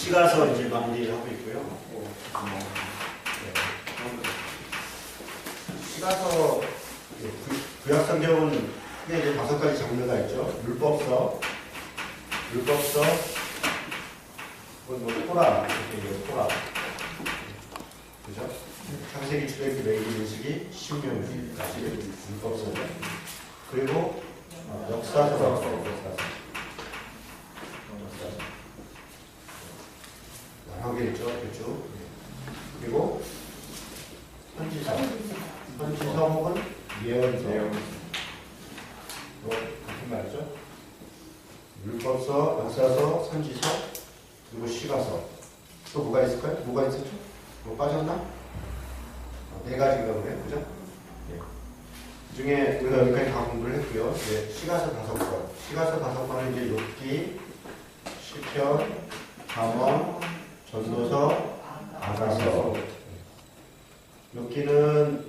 시가서 이제 마무리하고 있고요. 시가서 구약성경은 크게 이제 5가지 장르가 있죠. 율법서, 그건 뭐 토라, 이렇게 토라, 그죠? 창세기, 출애굽기, 레위기, 민수기, 신명기까지 율법서죠. 그리고 역사서. 여러 개 있죠, 그렇죠? 그리고 선지서 혹은 예언서. 같은 말이죠. 율법서, 역사서, 선지서, 그리고 시가서. 또 뭐가 있을까요? 뭐가 있었죠? 뭐 빠졌나? 4가지가 그래요, 그죠? 네. 그 중에 우리가 여기까지 다 공부를 했고요. 네, 시가서 5권. 시가서 5권은 이제 욥기, 시편, 잠언, 전도서, 아가서. 욥기는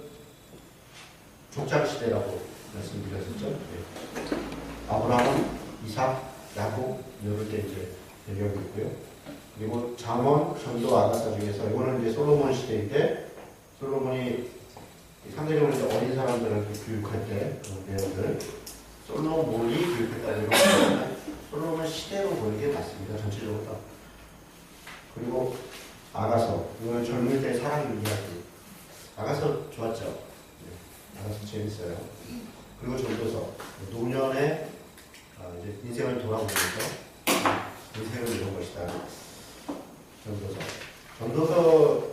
족장 시대라고 말씀드렸었죠. 네. 아브라함, 이삭, 야곱 이럴 때 이제 배경이 있고요. 그리고 잠언, 전도, 아가서 중에서 이거는 이제 솔로몬 시대인데 솔로몬이 상대적으로 이제 어린 사람들한테 교육할 때 그런 내용들 솔로몬이 교육했다고 이러면 솔로몬 시대로 보는 게 맞습니다. 전체적으로 다. 그리고 아가서 이거는 젊을 때 사랑 이야기. 아가서 좋았죠. 네. 아가서 재밌어요. 그리고 전도서 노년의 이제 인생을 돌아보면서 인생을 이룬 것이다. 전도서는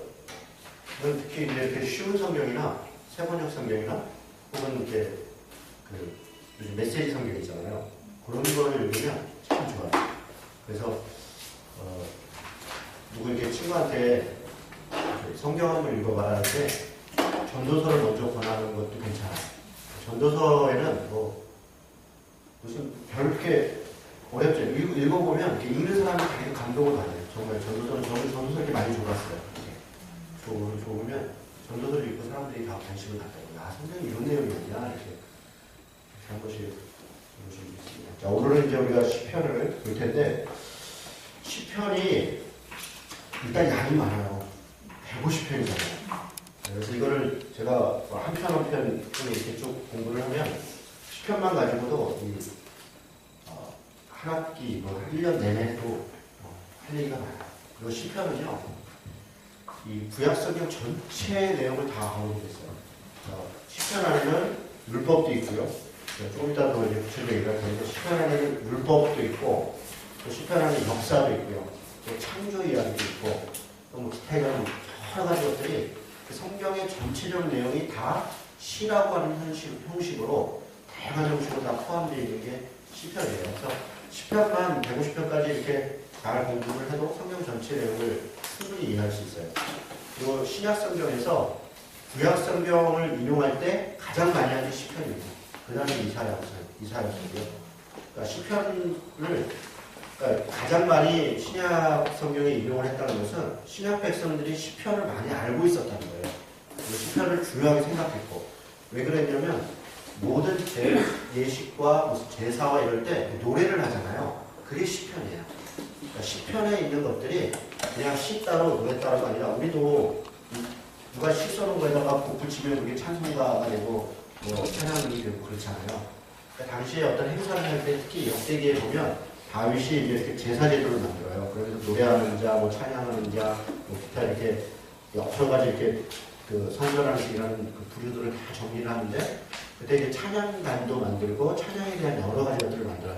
특히 이제 쉬운 성경이나 세번역 성경이나 혹은 이렇게 요즘 메시지 성경 있잖아요. 그런 거를 읽으면 참 좋아요. 그래서 누구 이렇게 친구한테 성경 한번 읽어봐라 할 때 전도서를 먼저 권하는 것도 괜찮아요. 전도서에는 무슨 별게 어렵죠. 읽어보면 이렇게 읽는 사람이 되게 감동을 받아요. 정말 저는 전도서 이렇게 많이 좋았어요. 좋으면 전도서를 읽고 사람들이 다 관심을 갖더라고요. 성경이 이런 내용이었냐 이렇게 한 것이 있습니다. 자, 오늘은 이제 우리가 시편을 볼 텐데 시편이 일단 양이 많아요. 150편이잖아요. 그래서 이거를 제가 한 편 한 편 이렇게 쭉 공부를 하면 시편만 가지고도 한 학기, 1년 내내도 할 얘기가 많아요. 그리고 시편은요, 이 구약성경 전체 내용을 다 가지고 있어요. 시편 안에는 율법도 있고요. 조금 이따 더 이제 구체적으로 얘기할 텐데, 시편 안에는 율법도 있고, 또 시편 안에 역사도 있고요. 또 창조 이야기도 있고, 또 뭐 기타 이런 여러 가지 것들이 성경의 전체적 내용이 다 시라고 하는 형식으로 다양한 형식으로 다 포함되어 있는 게 시편이에요. 그래서 시편만 150편까지 이렇게 잘 공부를 해도 성경 전체 내용을 충분히 이해할 수 있어요. 그리고 신약 성경에서 구약 성경을 인용할 때 가장 많이 하는 게 시편입니다. 그 다음에 이사야서고요. 그러니까 시편을 가장 많이 신약 성경에 인용을 했다는 것은 신약 백성들이 시편을 많이 알고 있었다는 거예요. 시편을 중요하게 생각했고, 왜 그랬냐면 모든 예식과 무슨 제사와 이럴 때 노래를 하잖아요. 그게 시편이에요. 그러니까 시편에 있는 것들이 그냥 시 따로 노래 따로가 아니라 우리도 누가 시 써놓은 거에다가 곡 붙이면 그게 찬송가가 되고 찬양이 되고 그렇잖아요. 그러니까 당시에 어떤 행사를 할 때 특히 역대기에 보면 다윗이 이렇게 제사 제도를 만들어요. 그래서 노래하는 자, 찬양하는 자, 기타 이렇게 여러 가지 이렇게 성전하는 이런 부류들을 다 정리를 하는데 그때 이제 찬양단도 만들고 찬양에 대한 여러 가지 것들을 만들어요.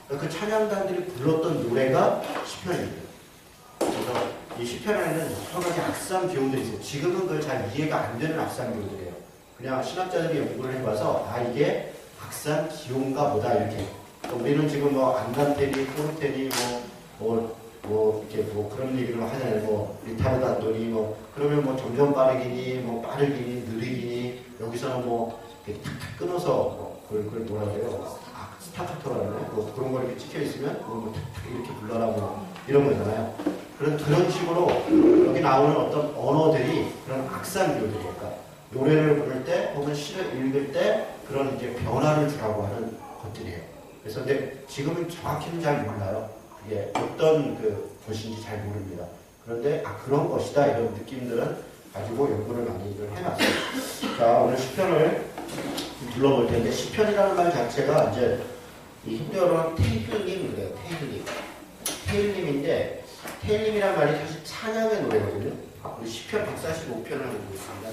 그 찬양단들이 불렀던 노래가 시편입니다. 그래서 이 시편 안에는 여러 가지 악상 기호들이 있어요. 지금은 그걸 잘 이해가 안 되는 악상 기호들이에요. 그냥 신학자들이 연구를 해봐서 이게 악상 기호인가 보다 이렇게. 우리는 지금 안간테리, 포르테리, 이렇게 그런 얘기를 하잖아요. 리타르단도니, 그러면 점점 빠르기니, 빠르기니, 느리기니, 여기서는 이렇게 탁탁 끊어서, 그걸 뭐라 그래요? 스타카토라는 그런 거 이렇게 찍혀 있으면, 탁탁 이렇게 불러라, 이런 거잖아요. 그런 식으로, 여기 나오는 어떤 언어들이 그런 악상 기호들이니까, 노래를 부를 때, 혹은 시를 읽을 때, 그런 이제 변화를 주라고 하는 것들이에요. 그래서 근데 지금은 정확히는 잘 몰라요. 그게 어떤 것인지 잘 모릅니다. 그런데 그런 것이다 이런 느낌들은 가지고 연구를 많이 해놨어요. 자, 오늘 시편을 불러볼 텐데 시편이라는 말 자체가 이제 이 히브리어로는 테일림이래요. 테일림인데 테일림이란 말이 사실 찬양의 노래거든요. 우리 시편 145편을 보고 있습니다.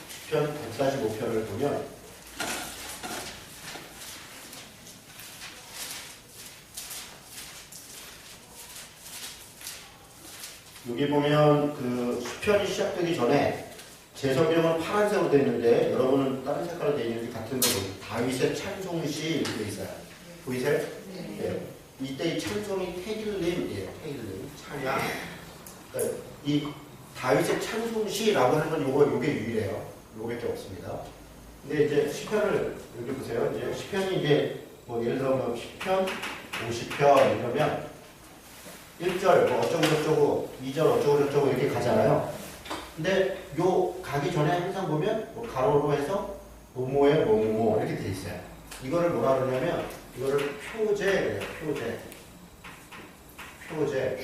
시편 145편을 보면 여기 보면 그 시편이 시작되기 전에 제서명은 파란색으로 되어 있는데 여러분은 다른 색깔로 되어 있는지 같은 거 보세요. 다윗의 찬송시 이렇게 되어 있어요. 보이세요? 네. 이때 이 찬송이 테일림이에요. 테일림, 찬양. 그러니까 이 다윗의 찬송시라고 하는 건 요게 유일해요. 요게밖에 없습니다. 근데 이제 시편을 여기 보세요. 이제 시편이 이제 뭐 예를 들어 뭐 시편 50편 이러면 1절 뭐 어쩌고저쩌고 2절 어쩌고저쩌고 이렇게 가잖아요. 근데 요 가기 전에 항상 보면 뭐 가로로 해서 뭐뭐에 뭐뭐 이렇게 돼 있어요. 이거를 뭐라 그러냐면 이거를 표제예요. 표제.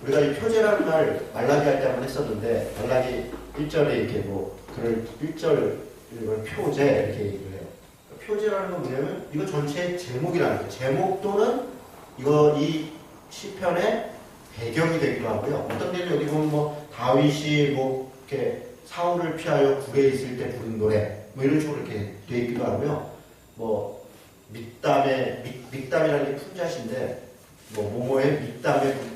우리가 이 표제라는 말 말라기 할 때 한번 했었는데 말라기 1절에 이렇게 뭐 그걸 1절 이걸 표제 이렇게 얘기를 해요. 표제라는 건 뭐냐면 이거 전체의 제목이라는 거예요. 제목 또는 이거 이 시편의 배경이 되기도 하고요. 어떤 데는 여기 보면 뭐 다윗이 뭐 이렇게 사울을 피하여 굴에 있을 때 부른 노래 뭐 이런 식으로 이렇게 돼 있기도 하고요. 뭐 믹담이라는 게 품자시인데 뭐 모모의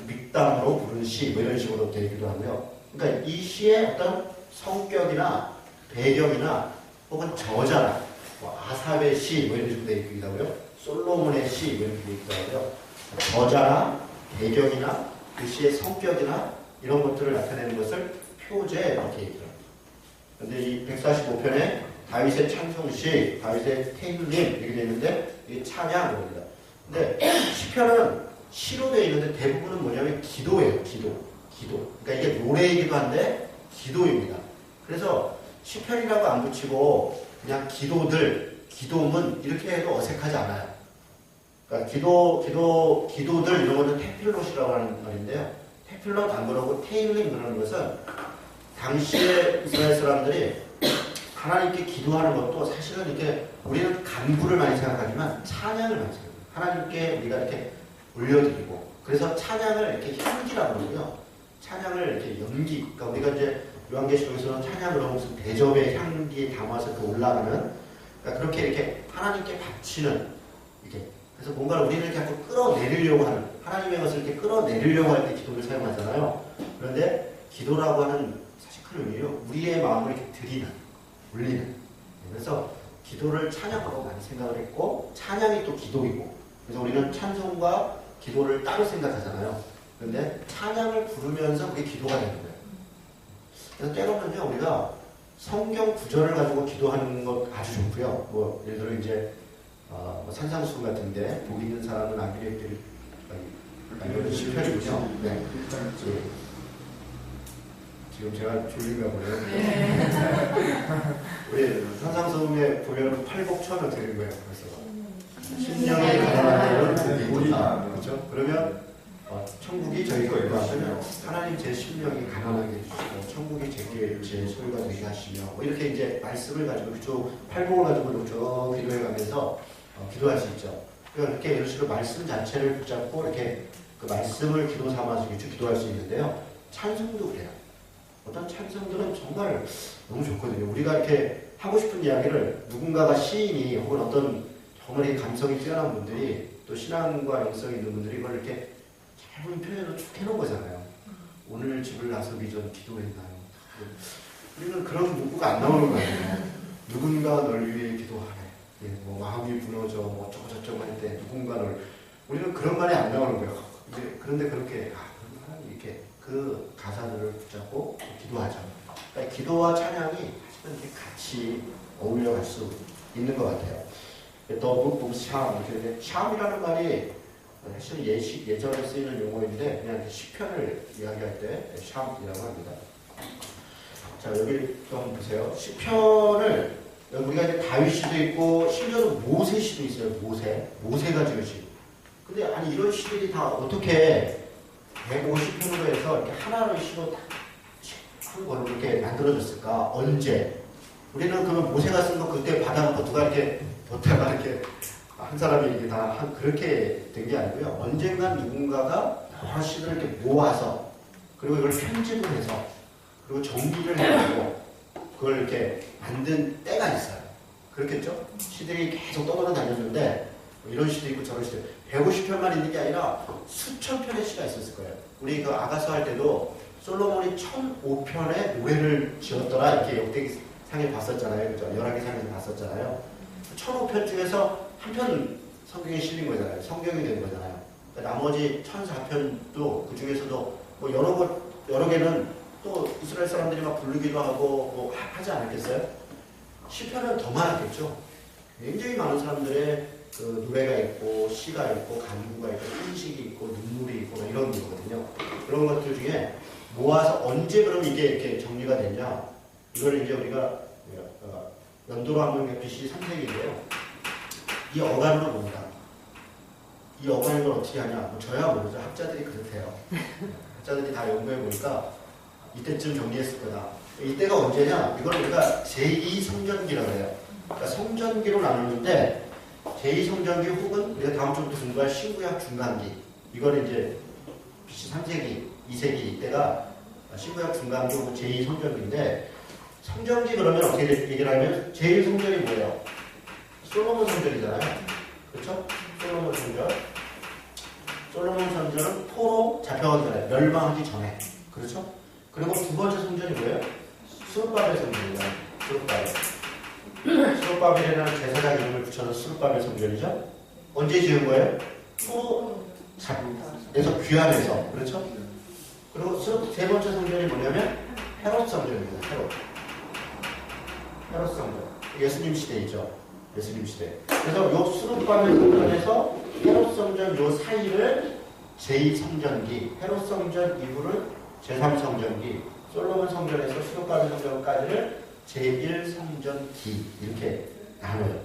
믹담으로 부른 시 뭐 이런 식으로 돼 있기도 하고요. 그러니까 이 시의 어떤 성격이나 배경이나 혹은 저자나 뭐 아삽의 시 뭐 이런 식으로 돼 있기도 하고요. 솔로몬의 시 뭐 이렇게 돼 있기도 하고요. 저자나 배경이나 그 시의 성격이나 이런 것들을 나타내는 것을 표제 이렇게 얘기합니다. 그런데 이 145편에 다윗의 찬송시, 다윗의 테일림 이렇게 되어 있는데 이게 찬양입니다. 근데 시편은 시로 되어 있는데 대부분은 뭐냐면 기도예요. 기도. 그러니까 이게 노래이기도 한데 기도입니다. 그래서 시편이라고 안 붙이고 그냥 기도문 이렇게 해도 어색하지 않아요. 그러니까 기도들 이런 거는 테필롯이라고 하는 말인데요. 테필롯 안 그러고 테일림 그러는 것은 당시에 이스라엘 사람들이 하나님께 기도하는 것도 사실은 이렇게 우리는 간구를 많이 생각하지만 찬양을 많이 생각해요. 하나님께 우리가 이렇게 올려드리고 그래서 찬양을 이렇게 향기라고 그러고요. 찬양을 이렇게 연기. 그러니까 우리가 이제 요한계시록에서는 찬양을 무슨 대접의 향기에 담아서 그 올라가는 그러니까 그렇게 이렇게 하나님께 바치는 이렇게. 그래서 뭔가를 우리를 이렇게 자꾸 끌어내리려고 하는 하나님의 것을 이렇게 끌어내리려고 할 때 기도를 사용하잖아요. 그런데 기도라고 하는 사실 큰 의미요. 우리의 마음을 이렇게 드리는, 울리는. 그래서 기도를 찬양으로 많이 생각을 했고 찬양이 또 기도이고. 그래서 우리는 찬송과 기도를 따로 생각하잖아요. 그런데 찬양을 부르면서 그게 기도가 되는 거예요. 그래서 때로는요 우리가 성경 구절을 가지고 기도하는 것 아주 좋고요. 뭐 예를 들어 이제 뭐 산상수훈 같은데 복 있는 사람은 아비레들이 이런 시편이군요. 네. 지금 제가 졸린가 보네요. 우리 산상수훈에 보면 팔복천을 드린 거예요. 그래서 심령이 가난한 자는 복이 있다. 그렇죠? 그러면 천국이 저희 거예요. 하시면 하나님 제 심령이 가난하게 해주시고 천국이 제 소유가 되게 하시며 뭐 이렇게 이제 말씀을 가지고 그쪽 팔복을 가지고 쭉 기도해가면서 기도할 수 있죠. 그러니까 이렇게 이런 식으로 말씀 자체를 붙잡고 이렇게 그 말씀을 기도 삼아서 기도할 수 있는데요. 찬송도 그래요. 어떤 찬송들은 정말 너무 좋거든요. 우리가 이렇게 하고 싶은 이야기를 누군가가 시인이 혹은 어떤 정말 감성이 뛰어난 분들이 또 신앙과 영성이 있는 분들이 이걸 이렇게 짧은 표현으로 쭉 해놓은 거잖아요. 오늘 집을 나서기 전 기도했나요? 우리는 그런 문구가 안 나오는 거예요. 누군가 널 위해 기도하네. 뭐 마음이 무너져 뭐 어쩌고저쩌고 할 때 누군가 널 우리는 그런 말이 안 나오는 거예요. 그런데 그렇게 이렇게 그 가사들을 붙잡고 기도하죠. 그러니까 기도와 찬양이 사실은 이렇게 같이 어울려 갈 수 있는 것 같아요. 또 샴, 샴이라는 말이 사실 예전에 쓰이는 용어인데 그냥 시편을 이야기할 때 샴이라고 합니다. 자 여기 또 한번 보세요. 시편을 우리가 이제 다윗 시도 있고 심지어는 모세 시도 있어요. 모세가 지으신 근데 아니 이런 시들이 다 어떻게 150편으로 해서 이렇게 하나를 시로 한 걸로 이렇게 만들어졌을까? 언제? 우리는 그러면 모세가 쓴 거 그때 받아놓고 누가 이렇게 뒀다가 이렇게 한 사람이 이렇게 다 그렇게 된 게 아니고요. 언젠간 누군가가 여러 시들을 이렇게 모아서 그리고 이걸 편집을 해서 그리고 정리를 해가지고 그걸 이렇게 만든 때가 있어요. 그렇겠죠? 시들이 계속 떠돌아다녔는데 이런 시도 있고 저런 시도 150편만 있는 게 아니라 수천 편의 시가 있었을 거예요. 우리 그 아가서 할 때도 솔로몬이 1005편의 노래를 지었더라 이렇게 역대기상에 봤었잖아요. 그죠? 열왕기상에서 봤었잖아요. 1005편 중에서 한 편 성경에 실린 거잖아요. 성경이 된 거잖아요. 그러니까 나머지 1004편도 그 중에서도 뭐 여러 개는 또 이스라엘 사람들이 막 부르기도 하고 뭐 하지 않았겠어요? 시편은 더 많았겠죠. 굉장히 많은 사람들의 그 노래가 있고 시가 있고 간구가 있고 탄식이 있고 눈물이 있고 이런 거거든요. 그런 것들 중에 모아서 언제 그럼 이게 이렇게 정리가 되냐? 이걸 이제 우리가 연도로 하면 BC 3세기인데요. 이 어간으로 봅니다. 이 어간인 걸 어떻게 하냐? 뭐 저야 모르죠. 학자들이 그렇대요. 학자들이 다 연구해 보니까 이때쯤 정리했을 거다. 이때가 언제냐? 이걸 우리가 제2성전기라고 해요. 그러니까 성전기로 나누는데 제2성전기 혹은 우리가 다음 주부터 공부할 신구약 중간기. 이걸 이제 BC 3세기, 2세기 이때가 신구약 중간기 혹은 제2성전기인데 성전기 그러면 어떻게 얘기를 하면 제1성전이 뭐예요? 솔로몬 성전이잖아요. 그렇죠? 솔로몬 성전. 솔로몬 성전은 포로 잡혀가기 전에, 멸망하기 전에. 그렇죠? 그리고 두 번째 성전이 뭐예요? 스룹바벨 성전입니다. 스룹바벨. 스룹바벨이라는 제사장 이름을 붙여서 스룹바벨 성전이죠? 언제 지은 거예요? 포로 잡혀서 귀환해서. 그렇죠? 그리고 세 번째 성전이 뭐냐면 헤롯 성전입니다. 헤롯 성전. 예수님 시대이죠. 예수님 시대. 그래서 요 스룹바벨 성전에서 헤롯 성전 요 사이를 제2성전기, 헤롯 성전 이후를 제3성전기, 솔로몬 성전에서 스룹바벨 성전까지를 제1성전기 이렇게 나눠요.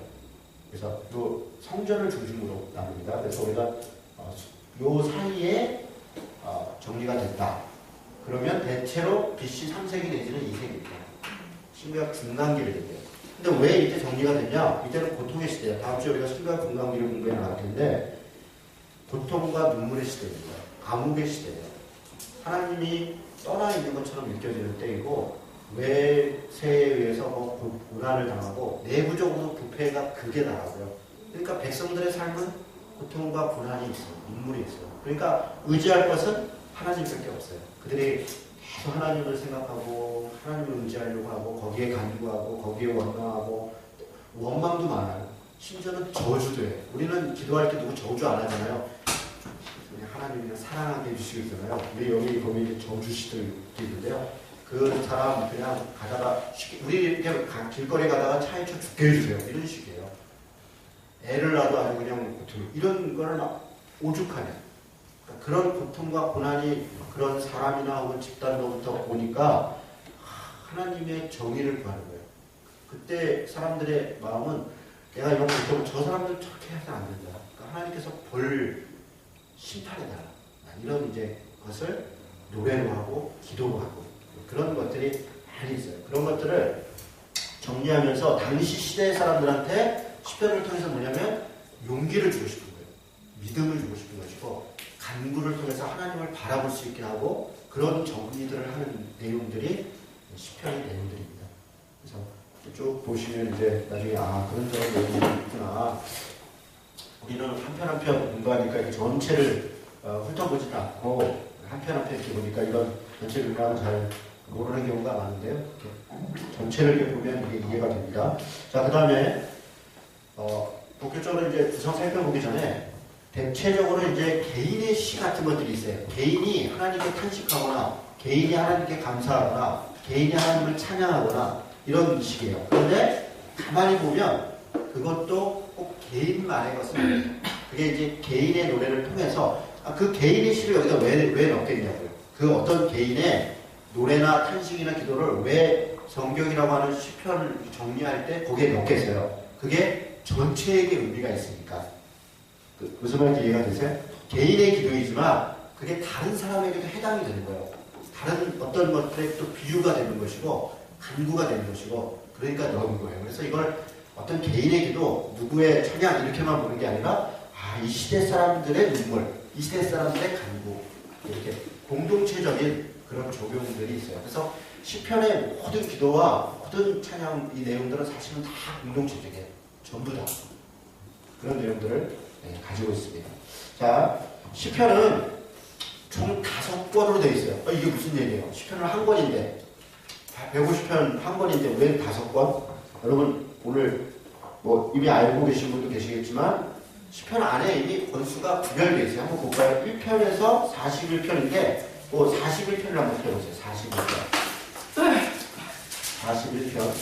그래서 요 성전을 중심으로 나눕니다. 그래서 우리가 요 사이에 정리가 됐다. 그러면 대체로 BC 3세기 내지는 2세기입니다. 신구약 중간기를 얘기해요. 근데 왜 이때 정리가 됐냐? 이때는 고통의 시대야. 다음 주에 우리가 신구약 중간기를 공부해 나갈 텐데 고통과 눈물의 시대입니다. 암흑의 시대예요. 하나님이 떠나 있는 것처럼 느껴지는 때이고 외세에 의해서 고난을 당하고 내부적으로 부패가 극에 달하고요. 그러니까 백성들의 삶은 고통과 고난이 있어요. 눈물이 있어요. 그러니까 의지할 것은 하나님밖에 없어요. 그들이 계속 하나님을 생각하고 하나님을 의지하려고 하고 거기에 간구하고 거기에 원망하고 원망도 많아요. 심지어는 저주도 해요. 우리는 기도할 때 누구 저주 안 하잖아요. 하나님이 사랑하게 해주시잖아요. 우리 여기 보면 저주시들이 있는데요. 그 사람 그냥 가다가 우리 이렇게 길거리 가다가 차에 쳐 죽게 해주세요. 이런 식이에요. 애를 낳아도 아주 그냥 이런 거를 막 오죽하냐. 그러니까 그런 고통과 고난이 그런 사람이나 혹은 집단으로부터 오니까 하나님의 정의를 구하는 거예요. 그때 사람들의 마음은 내가 이런 고통을 저 사람들 저렇게 해서 안 된다. 그러니까 하나님께서 벌 심판해달라. 이런 이제 것을 노래로 하고 기도로 하고 그런 것들이 많이 있어요. 그런 것들을 정리하면서 당시 시대의 사람들한테 시편을 통해서 뭐냐면 용기를 주고 싶은 거예요. 믿음을 주고 싶은 것이고 간구를 통해서 하나님을 바라볼 수 있게 하고 그런 정리들을 하는 내용들이 시편의 내용들입니다. 그래서 쭉 보시면 이제 나중에 그런 내용이 있구나. 우리는 한 편 한 편 공부하니까 이 전체를 훑어보지도 않고 한 편 한 편 이렇게 보니까 이런 전체 문장을 잘 모르는 경우가 많은데요. 이렇게 전체를 이렇게 보면 이게 이해가 됩니다. 자, 그 다음에 본격적으로 이제 구성 살펴보기 전에 대체적으로 이제 개인의 시 같은 것들이 있어요. 개인이 하나님께 탄식하거나 개인이 하나님께 감사하거나 개인이 하나님을 찬양하거나 이런 식이에요. 그런데 가만히 보면 그것도 꼭 개인만의 것은 아니에요. 그게 이제 개인의 노래를 통해서 그 개인의 시를 여기다 왜 넣겠냐고요. 그 어떤 개인의 노래나 탄식이나 기도를 왜 성경이라고 하는 시편을 정리할 때 거기에 넣겠어요. 그게 전체에게 의미가 있으니까. 무슨 말인지 이해가 되세요? 개인의 기도이지만 그게 다른 사람에게도 해당이 되는 거예요. 다른 어떤 것들에 또 비유가 되는 것이고 간구가 되는 것이고 그러니까 넣은 거예요. 그래서 이걸 어떤 개인의 기도, 누구의 찬양 이렇게만 보는 게 아니라 이 시대 사람들의 눈물, 이 시대 사람들의 간구 이렇게 공동체적인 그런 적용들이 있어요. 그래서 시편의 모든 기도와 모든 찬양 이 내용들은 사실은 다 공동체적이에요. 전부 다 그런 내용들을 가지고 있습니다. 자, 시편은 총 5권으로 되어 있어요. 이게 무슨 얘기예요? 시편은 한 권인데 150편 한 권인데 왜 5권? 여러분 오늘 뭐 이미 알고 계신 분도 계시겠지만 시편 안에 이미 권수가 구별되어 있어요. 한번 볼까요? 1편에서 41편인데 41편을 한번 펴보세요. 41편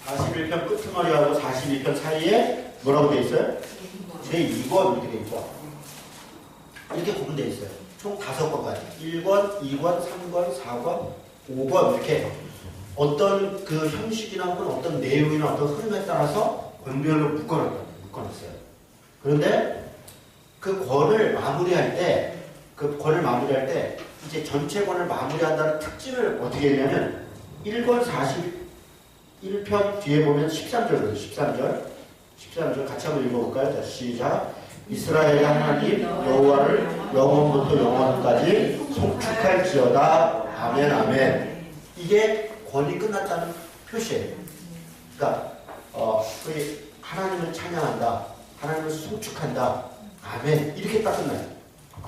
41편 끄트머리하고 42편 사이에 뭐라고 되어 있어요? 제2권 이렇게 되어 있죠. 이렇게 구분되어 있어요. 총 5권까지 1권, 2권, 3권, 4권, 5권 이렇게 어떤 그 형식이나 어떤 내용이나 어떤 흐름에 따라서 권별로 묶어놨어요. 그런데 그 권을 마무리할 때 이제 전체 권을 마무리한다는 특징을 어떻게 했냐면 1권 41편 뒤에 보면 13절이거든요. 13절 같이 한번 읽어볼까요? 자, 시작. 이스라엘의 하나님 여호와를 영원부터 영원까지 송축할지어다. 아멘 아멘. 이게 권이 끝났다는 표시예요. 그러니까 하나님을 찬양한다. 하나님을 송축한다. 아멘. 이렇게 딱 끝나요.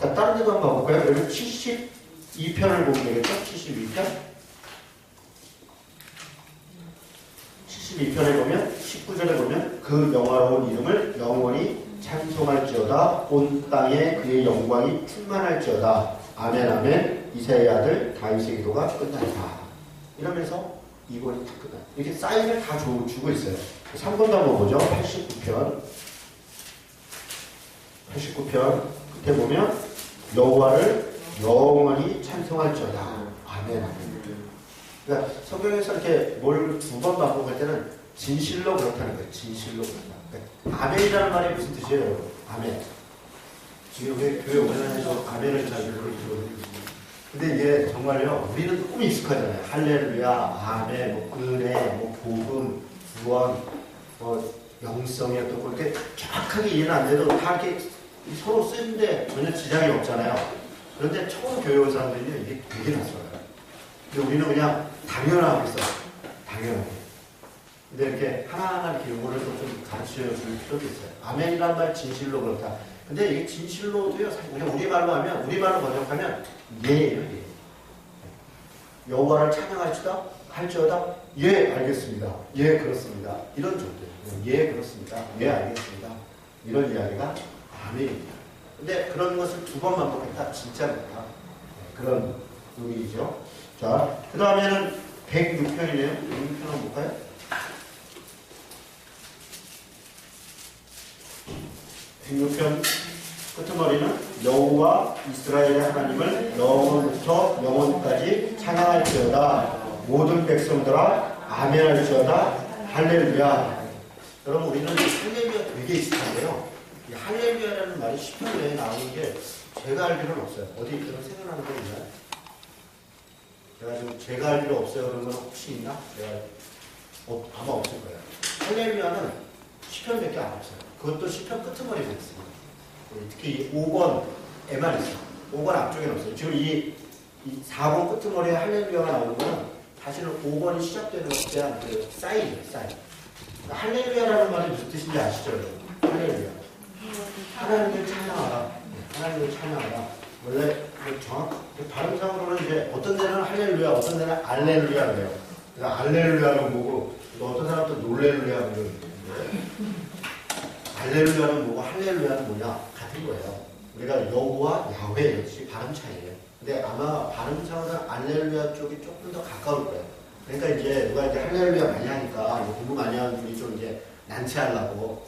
자, 다른 데도 한번 봐볼까요? 여러분 72편을 보면 되겠죠? 72편 72편에 보면 19절에 보면 그 영화로운 이름을 영원히 찬송할지어다. 온 땅에 그의 영광이 충만할지어다. 아멘 아멘. 이새의 아들 다윗의 기도가 끝났다. 이러면서 이 권이 다 끝나요. 이렇게 사인을 다 주고 있어요. 3번도 한번 보죠. 89편 끝에 보면 여호와를 영원히 찬송할지어다. 아멘 아멘. 그러니까 성경에서 이렇게 뭘 2번 반복할 때는 진실로 그렇다는 거예요. 진실로 그렇다. 그러니까 아멘이라는 말이 무슨 뜻이에요, 여러분? 아멘. 지금 왜 교회 오래 다녀서 아멘을 잘 모르거든요. 근데 이게 정말요, 우리는 너무 익숙하잖아요. 할렐루야, 아멘, 뭐 은혜, 뭐 복음, 구원, 뭐 영성이 어떻고 이렇게 정확하게 이해는 안 돼도 다 이렇게 서로 쓰는데 전혀 지장이 없잖아요. 그런데 처음 교회 온 사람들이 이게 되게 낯설어요. 근데 우리는 그냥 당연하고 있어요. 당연하게. 근데 이렇게 하나하나 이렇게 요거를 좀 가르쳐 줄 필요도 있어요. 아멘이란 말 진실로 그렇다. 근데 이게 진실로도요, 그냥 우리말로 하면, 우리말로 번역하면 예예요, 예. 여호와를 찬양할지어다? 예, 알겠습니다. 예, 그렇습니다. 이런 정도. 예, 그렇습니다. 예, 알겠습니다. 이런 이야기가 아멘입니다. 근데 그런 것을 2번 반복했다. 진짜 그렇다. 그런 의미이죠. 자, 그 다음에는 106편이네요. 106편 한번 볼까요? 106편 끝머리는 여호와 이스라엘의 하나님을 영원부터 영원까지 찬양할지어다. 모든 백성들아 아멘 할지어다. 할렐루야. 여러분 우리는 할렐루야 되게 익숙한데요. 이 할렐루야라는 말이 시편 외에 나오는 게 제가 알기로는 없어요. 어디 그런 생각나는 거 있나요? 제가 알기로 없어요. 그런 건 혹시 있나? 아마 없을 거예요. 할렐루야는 시편밖에 안 없어요. 그것도 시편 끄트머리에 있습니다. 특히 이 5권에만 있어요. 5권 앞쪽에는 없어요. 지금 이 4권 끄트머리에 할렐루야가 나오는 거는 사실은 5권이 시작되는 것에 대한 그 사인이에요. 사인. 그러니까 할렐루야라는 말이 무슨 뜻인지 아시죠? 할렐루야. 하나님을 찬양하라. 하나님을 찬양하라. 원래 발음상으로는 이제 어떤 데는 할렐루야, 어떤 데는 알렐루야 그래요. 그래서 알렐루야는 뭐고, 어떤 사람도 놀렐루야 그러는데 알렐루야는 뭐고 할렐루야는 뭐냐 같은 거예요. 우리가 여호와 야훼 역시 발음 차이예요. 근데 아마 발음상으로는 알렐루야 쪽이 조금 더 가까울 거예요. 그러니까 이제 누가 이제 할렐루야 많이 하니까 공부 많이 하는 분이 좀 이제 난처하려고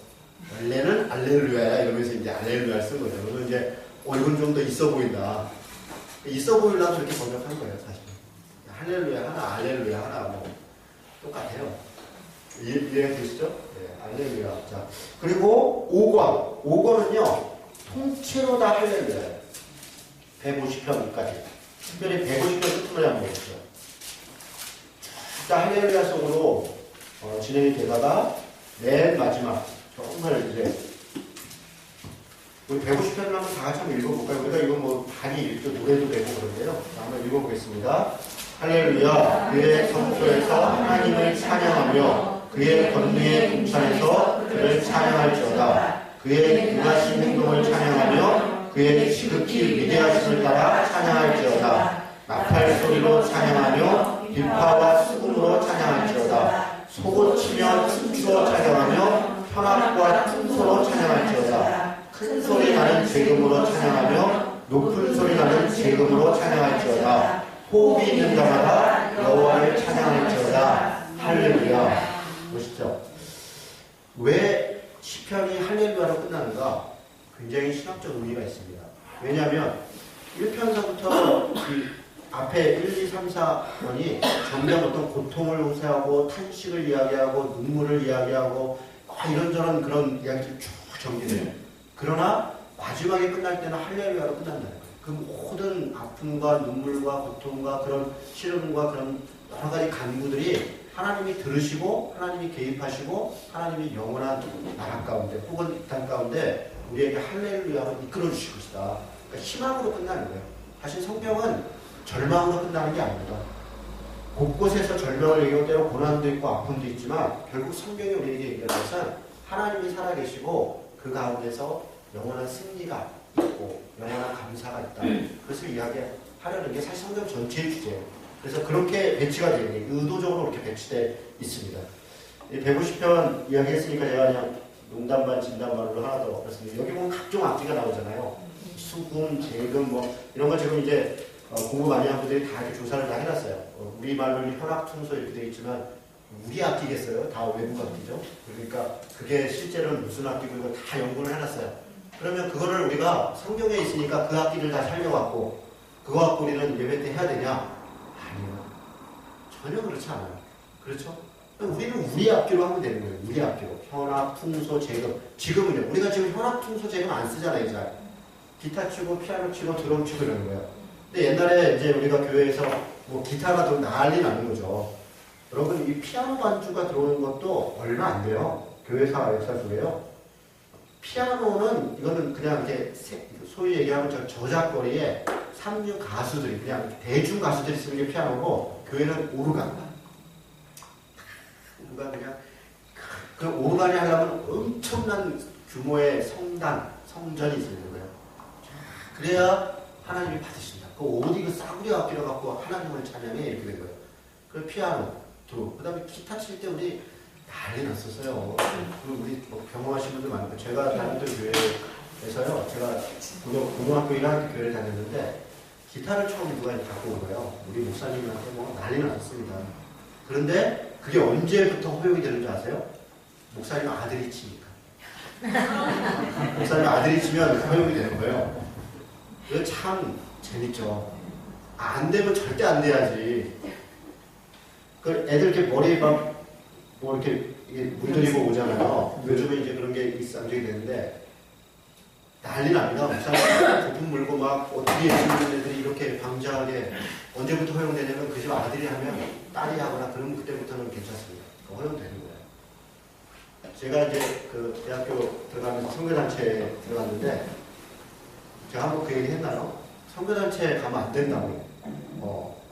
원래는 알렐루야야 이러면서 이제 알렐루야 쓴 거예요. 그러면 이제 이건 좀 더 있어 보인다. 있어 보이려고 이렇게 번역한 거예요, 사실. 할렐루야 하나, 알렐루야 하나 뭐 똑같아요. 이해가 되시죠? 네. 할렐루야. 자, 그리고 5권. 5권은요, 통째로 다 할렐루야예요. 150편까지. 특별히 150편 끝으로 한번 보겠죠. 다 할렐루야 속으로 진행이 되다가 맨 마지막, 정말 이제, 우리 150편을 한번 다 같이 한번 읽어볼까요? 우리가 이거 뭐 많이 읽고 노래도 되고 그런데요. 자, 한번 읽어보겠습니다. 할렐루야. 그의 성소에서 하나님을 찬양하며 그의 권능의 궁창에서 그를 찬양할지어다. 그의 유하신 행동을 찬양하며 그의 지극히 위대하심을 따라 찬양할지어다. 나팔 소리로 찬양하며 비파와 수금으로 찬양할지어다. 소고치며 춤추어 찬양하며 현악과 춤소로 찬양할지어다. 큰 소리 나는 재금으로 찬양하며 높은 소리 나는 재금으로 찬양할지어다. 호흡이 있는 자마다 여호와를 찬양할지어다. 할렐루야. 보시죠. 왜 시편이 할렐루야로 끝나는가? 굉장히 신학적 의미가 있습니다. 왜냐하면 1편서부터 이 앞에 1, 2, 3, 4번이 점점 어떤 고통을 호소하고 탄식을 이야기하고 눈물을 이야기하고 이런저런 그런 이야기들이 쭉 전개돼요. 그러나 마지막에 끝날 때는 할렐루야로 끝난다는 거예요. 그 모든 아픔과 눈물과 고통과 그런 시름과 그런 여러 가지 간구들이 하나님이 들으시고 하나님이 개입하시고 하나님이 영원한 나라 가운데 혹은 이 땅 가운데 우리에게 할렐루야로 이끌어 주실 것이다. 그러니까 희망으로 끝나는 거예요. 사실 성경은 절망으로 끝나는 게 아닙니다. 곳곳에서 절망을 얘기하고 때로 고난도 있고 아픔도 있지만 결국 성경이 우리에게 얘기하는 것은 하나님이 살아계시고 그 가운데서 영원한 승리가 있고 영원한 감사가 있다. 그것을 이야기하려는 게 사실 성경 전체의 주제예요. 그래서 그렇게 배치가 되어 있는, 의도적으로 그렇게 배치되어 있습니다. 150편 이야기했으니까 제가 그냥 농담반 진담반으로 하나 더 그렇습니다. 여기 보면 각종 악기가 나오잖아요. 수금, 재금 뭐 이런 거 지금 이제 공부 많이 한 분들이 다 이렇게 조사를 다 해놨어요. 우리말로 현악, 퉁소 이렇게 되어 있지만 우리 악기겠어요? 다 외국 악기죠. 그러니까 그게 실제로는 무슨 악기고 이거 다 연구를 해놨어요. 그러면 그거를 우리가 성경에 있으니까 그 악기를 다 살려갖고 그거 갖고 우리는 예배 때 해야 되냐? 아니요. 전혀 그렇지 않아요. 그렇죠? 우리는 우리 악기로 하면 되는 거예요. 우리 악기로. 현악, 퉁소, 재금. 지금은요. 우리가 지금 현악, 퉁소, 재금 안 쓰잖아요. 이제. 기타 치고 피아노 치고 드럼 치고 이러는 거예요. 근데 옛날에 이제 우리가 교회에서 뭐 기타가 더 난리 나는 거죠. 여러분 이 피아노 반주가 들어오는 것도 얼마 안 돼요. 교회사 역사 중에요. 피아노는 이거는 그냥 이렇게 소위 얘기하면 저작거리에 삼류 가수들이 그냥 대중 가수들이 쓰는 게 피아노고 교회는 오르간. 오르간 그냥 그 오르간이 하려면 엄청난 규모의 성당, 성전이 있는 거예요. 그래야 하나님이 받으신다. 그 어디 그 싸구려 악기를 갖고 하나님을 찬양해 이렇게 된 거예요. 그 피아노, 그 다음에 기타 칠 때 우리 난리 났었어요. 우리 뭐 경험하신 분들 많고 제가 다니던 교회에서요. 제가 고등학교 1학년 교회를 다녔는데 기타를 처음 누가 갖고 온 거예요. 우리 목사님한테 뭐 난리 났었습니다. 그런데 그게 언제부터 허용이 되는 줄 아세요? 목사님 아들이 치니까. 목사님 아들이 치면 허용이 되는 거예요. 이거 참 재밌죠. 안 되면 절대 안 돼야지. 그 애들 이렇게 머리에 막 뭐 이렇게 물들이고 오잖아요. 요즘에 이제 그런 게 일상적이 되는데 난리 납니다. 목사님 부품 물고 막 어떻게 해주는 애들이 이렇게 방자하게 언제부터 허용되냐면 그 집 아들이 하면 딸이 하거나 그러면 그때부터는 괜찮습니다. 허용되는 거예요. 제가 이제 그 대학교 들어가면서 선교단체에 들어갔는데 제가 한번 그 얘기 했나요? 선교단체에 가면 안 된다고.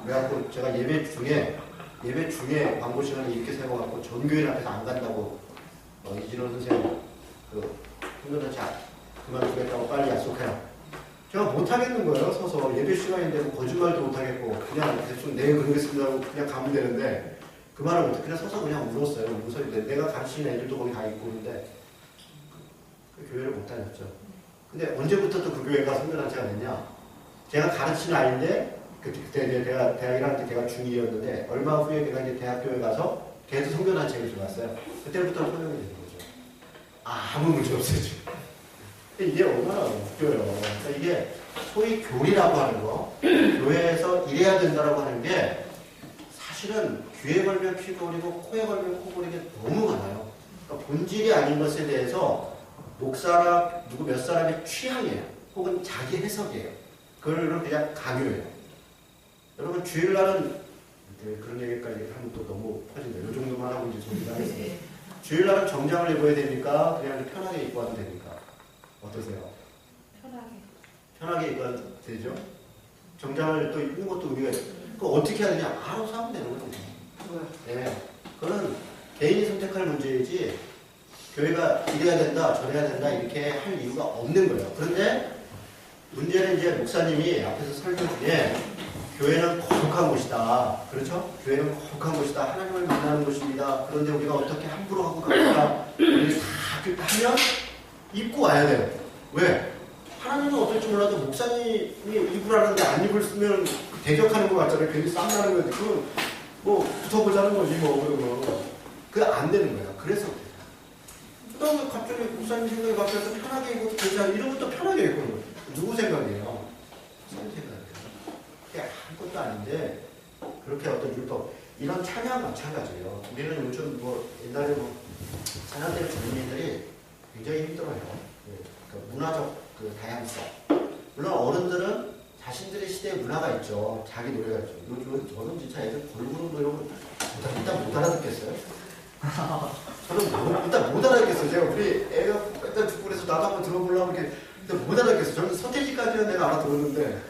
그래갖고 제가 예배 중에 광고 시간에 이렇게 세워갖고 전교인 앞에서 안 간다고 이진호 선생님 그 선교단체 그만두겠다고 빨리 약속해요. 제가 못하겠는 거예요. 서서 예배 시간인데 뭐 거짓말도 못하겠고 그냥 대충 내일 그러겠습니다 하고 그냥 가면 되는데 그 말을 못해 그냥 서서 그냥 울었어요. 웃어서 내가 가르치는 애들도 거기 다 있고 그런데 그 교회를 못 다녔죠. 근데 언제부터 또 그 교회가 선교단체가 됐냐? 제가 가르치는 아이인데 그때 이제 대학 1학년 때 걔가 중2였는데 얼마 후에 걔가 이제 대학교에 가서 걔도 선교단체에 들어갔어요. 그때부터 소명이 되는 거죠. 아무 문제 없어요 지금. 이게 얼마나 웃겨요. 그러니까 이게 소위 교리라고 하는 거, 교회에서 이래야 된다라고 하는 게 사실은 귀에 걸면 귀 걸리고 코에 걸면 코 걸리는 게 너무 많아요. 그러니까 본질이 아닌 것에 대해서 목사나 누구 몇 사람의 취향이에요. 혹은 자기 해석이에요. 그걸 그냥 강요해요. 여러분 주일날은 그런 얘기까지 하면 또 너무 퍼진다. 이 정도만 하고 이제 정리를 하겠습니다. 주일날은 정장을 입어야 되니까 그냥 편하게 입고 와도 되니까 어떠세요? 편하게 입어도 되죠? 정장을 또 입는 것도 우리가 그거 어떻게 하느냐? 알아서 하면 되는 거죠. 네. 그거는 개인이 선택할 문제이지 교회가 이래야 된다 저래야 된다 이렇게 할 이유가 없는 거예요. 그런데 문제는 이제 목사님이 앞에서 설명 중에 교회는 거룩한 곳이다. 그렇죠? 교회는 거룩한 곳이다. 하나님을 만나는 곳입니다. 그런데 우리가 어떻게 함부로 하고 갑니까? 우리 다 하면 입고 와야 돼요. 왜? 하나님은 어떨지 몰라도 목사님이 입으라는데 안 입으면 대적하는 것 같잖아요. 괜히 쌈나는 거지. 그 뭐 붙어보자는 거지 뭐 그런 거. 그게 안 되는 거야. 그래서 그 다음에 갑자기 목사님 생각이 바뀌어서 편하게 입어도 되잖아. 이런 것도 편하게 입고 있는 거예요. 누구 생각이에요? 목사님 생각이에요. 그게 아무것도 아닌데 그렇게 어떤 율법 이런 찬양 마찬가지예요. 우리는 요즘 뭐 옛날에 뭐 찬양 때문에 주민들이 굉장히 힘들어요. 그 문화적 그 다양성. 물론 어른들은 자신들의 시대에 문화가 있죠. 자기 노래가 있죠. 요즘 저는 진짜 애들 걸그룹 뭐 이런 거 일단 못 알아듣겠어요. 저는 일단 못 알아듣겠어요. 제가 우리 애가 일단 듣고 그래서 나도 한번 들어보려고 이렇게 근데 못 알아듣겠어요. 저는 서태지까지는 내가 알아들었는데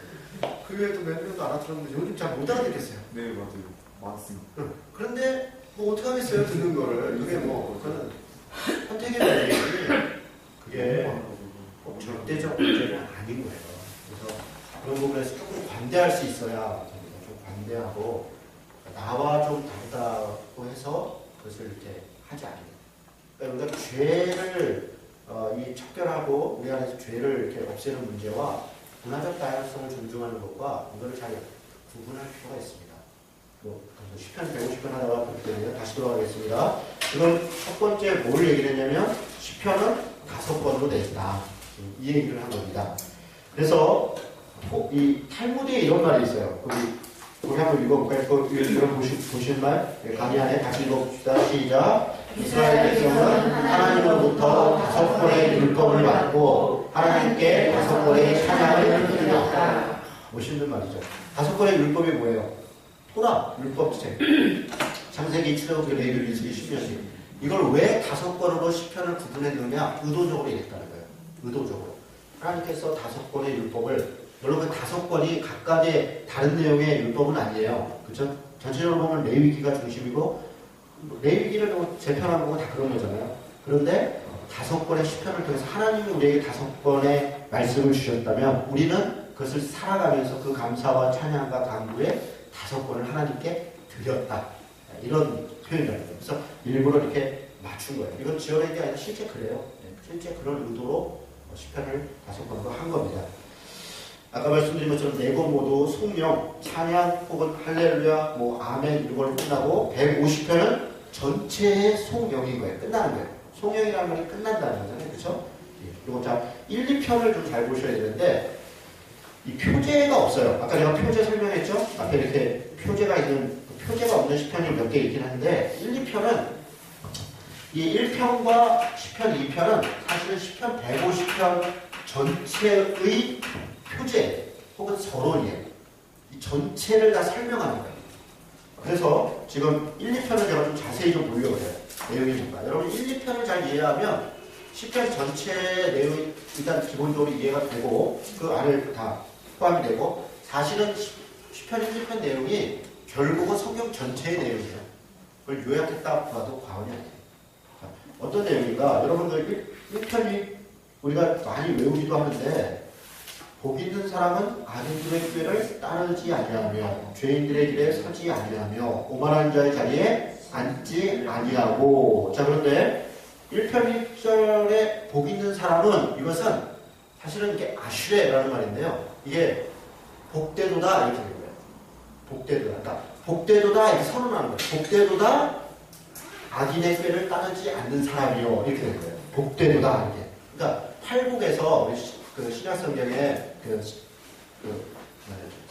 그 외에도 몇 명도 알아들었는데 요즘 잘 못 알아듣겠어요. 네 맞아요. 맞습니다. 그런데 뭐 어떡하겠어요. 듣는 거를. 그게 뭐 그거는 선택의 문제지 그게 절대적 문제는 아닌 거예요. 그래서 그런 부분에서 조금 관대할 수 있어야 좀 관대하고 나와 좀 다르다고 해서 그것을 이렇게 하지 않는. 그러니까 우리가 죄를 이 척결하고 우리 안에서 죄를 이렇게 없애는 문제와 문화적 다양성을 존중하는 것과 이거를 잘 구분할 필요가 있습니다. 시편 150편 하다가 볼게요. 다시 돌아가겠습니다. 지금 첫 번째 뭘 얘기를 했냐면 시편은 5권으로 냈다. 이 얘기를 한 겁니다. 그래서 이 탈무드에 이런 말이 있어요. 거기 한번 읽어볼까요? 여러분 보신 말 강의 안에 다시 읽어봅시다. 시작. 이스라엘 백성은 하나님으로부터 5권의 율법을 받고 하나님께 5권의 찬양을 드렸다. 멋있는 말이죠. 5권의 율법이 뭐예요? 토라, 율법책. 창세기, 출애굽기, 레위기, 민수기, 신명기. 이걸 왜 5권으로 시편을 구분해 놓느냐? 의도적으로 이랬다는 거예요. 의도적으로. 하나님께서 5권의 율법을 물론 그 5권이 각각의 다른 내용의 율법은 아니에요. 그렇죠? 전체적으로 보면 레위기가 중심이고 레위기를 재편한 거고 다 그런 거잖아요. 그런데 5권의 시편을 통해서 하나님이 우리에게 5권의 말씀을 주셨다면 우리는 그것을 살아가면서 그 감사와 찬양과 간구에 5권을 하나님께 드렸다. 이런 표현이라는 거예요. 그래서 일부러 이렇게 맞춘 거예요. 이건 지어낸 게 아니라 실제 그래요. 실제 그런 의도로 시편을 5권으로 한 겁니다. 아까 말씀드린 것처럼 4권 모두 송명, 찬양 혹은 할렐루야, 뭐 아멘 이런 걸로 끝나고 150편은 전체의 송명인 거예요. 끝나는 거예요. 송명이라는 말이 끝난다는 거잖아요. 그렇죠? 그리고 자 1, 2편을 좀 잘 보셔야 되는데 이 표제가 없어요. 아까 제가 표제 설명했죠? 앞에 이렇게 표제가 있는 표제가 없는 시편이 몇 개 있긴 한데 1, 2편은 이 1편과 시편 2편은 사실은 시편 150편 전체의 표제 혹은 서론이에요. 이 전체를 다 설명하는 거예요. 그래서 지금 1, 2편을 제가 좀 자세히 좀 보려고 해요. 내용이 뭔가. 여러분 1, 2편을 잘 이해하면 시편 전체 내용이 일단 기본적으로 이해가 되고 그 안에 다 포함이 되고 사실은 시편 1, 2편 내용이 결국은 성경 전체의 내용이에요. 그걸 요약했다 봐도 과언이 아니에요. 자, 어떤 내용인가? 여러분들 1편이 우리가 많이 외우기도 하는데 복 있는 사람은 악인들의 꾀를 따르지 아니하며 죄인들의 길에 서지 아니하며 오만한 자의 자리에 앉지 아니하고. 자, 그런데 1편 1절에 복 있는 사람은 이것은 사실은 이게 아슈레라는 말인데요. 이게 복되도다 이렇게 되는 거예요. 복되도다. 그러니까 복되도다 이렇게 선언하는 거예요. 복되도다 악인의 꾀를 따르지 않는 사람이요 이렇게 되는 거예요. 복되도다 이렇게. 그러니까 팔복에서 그 신약성경에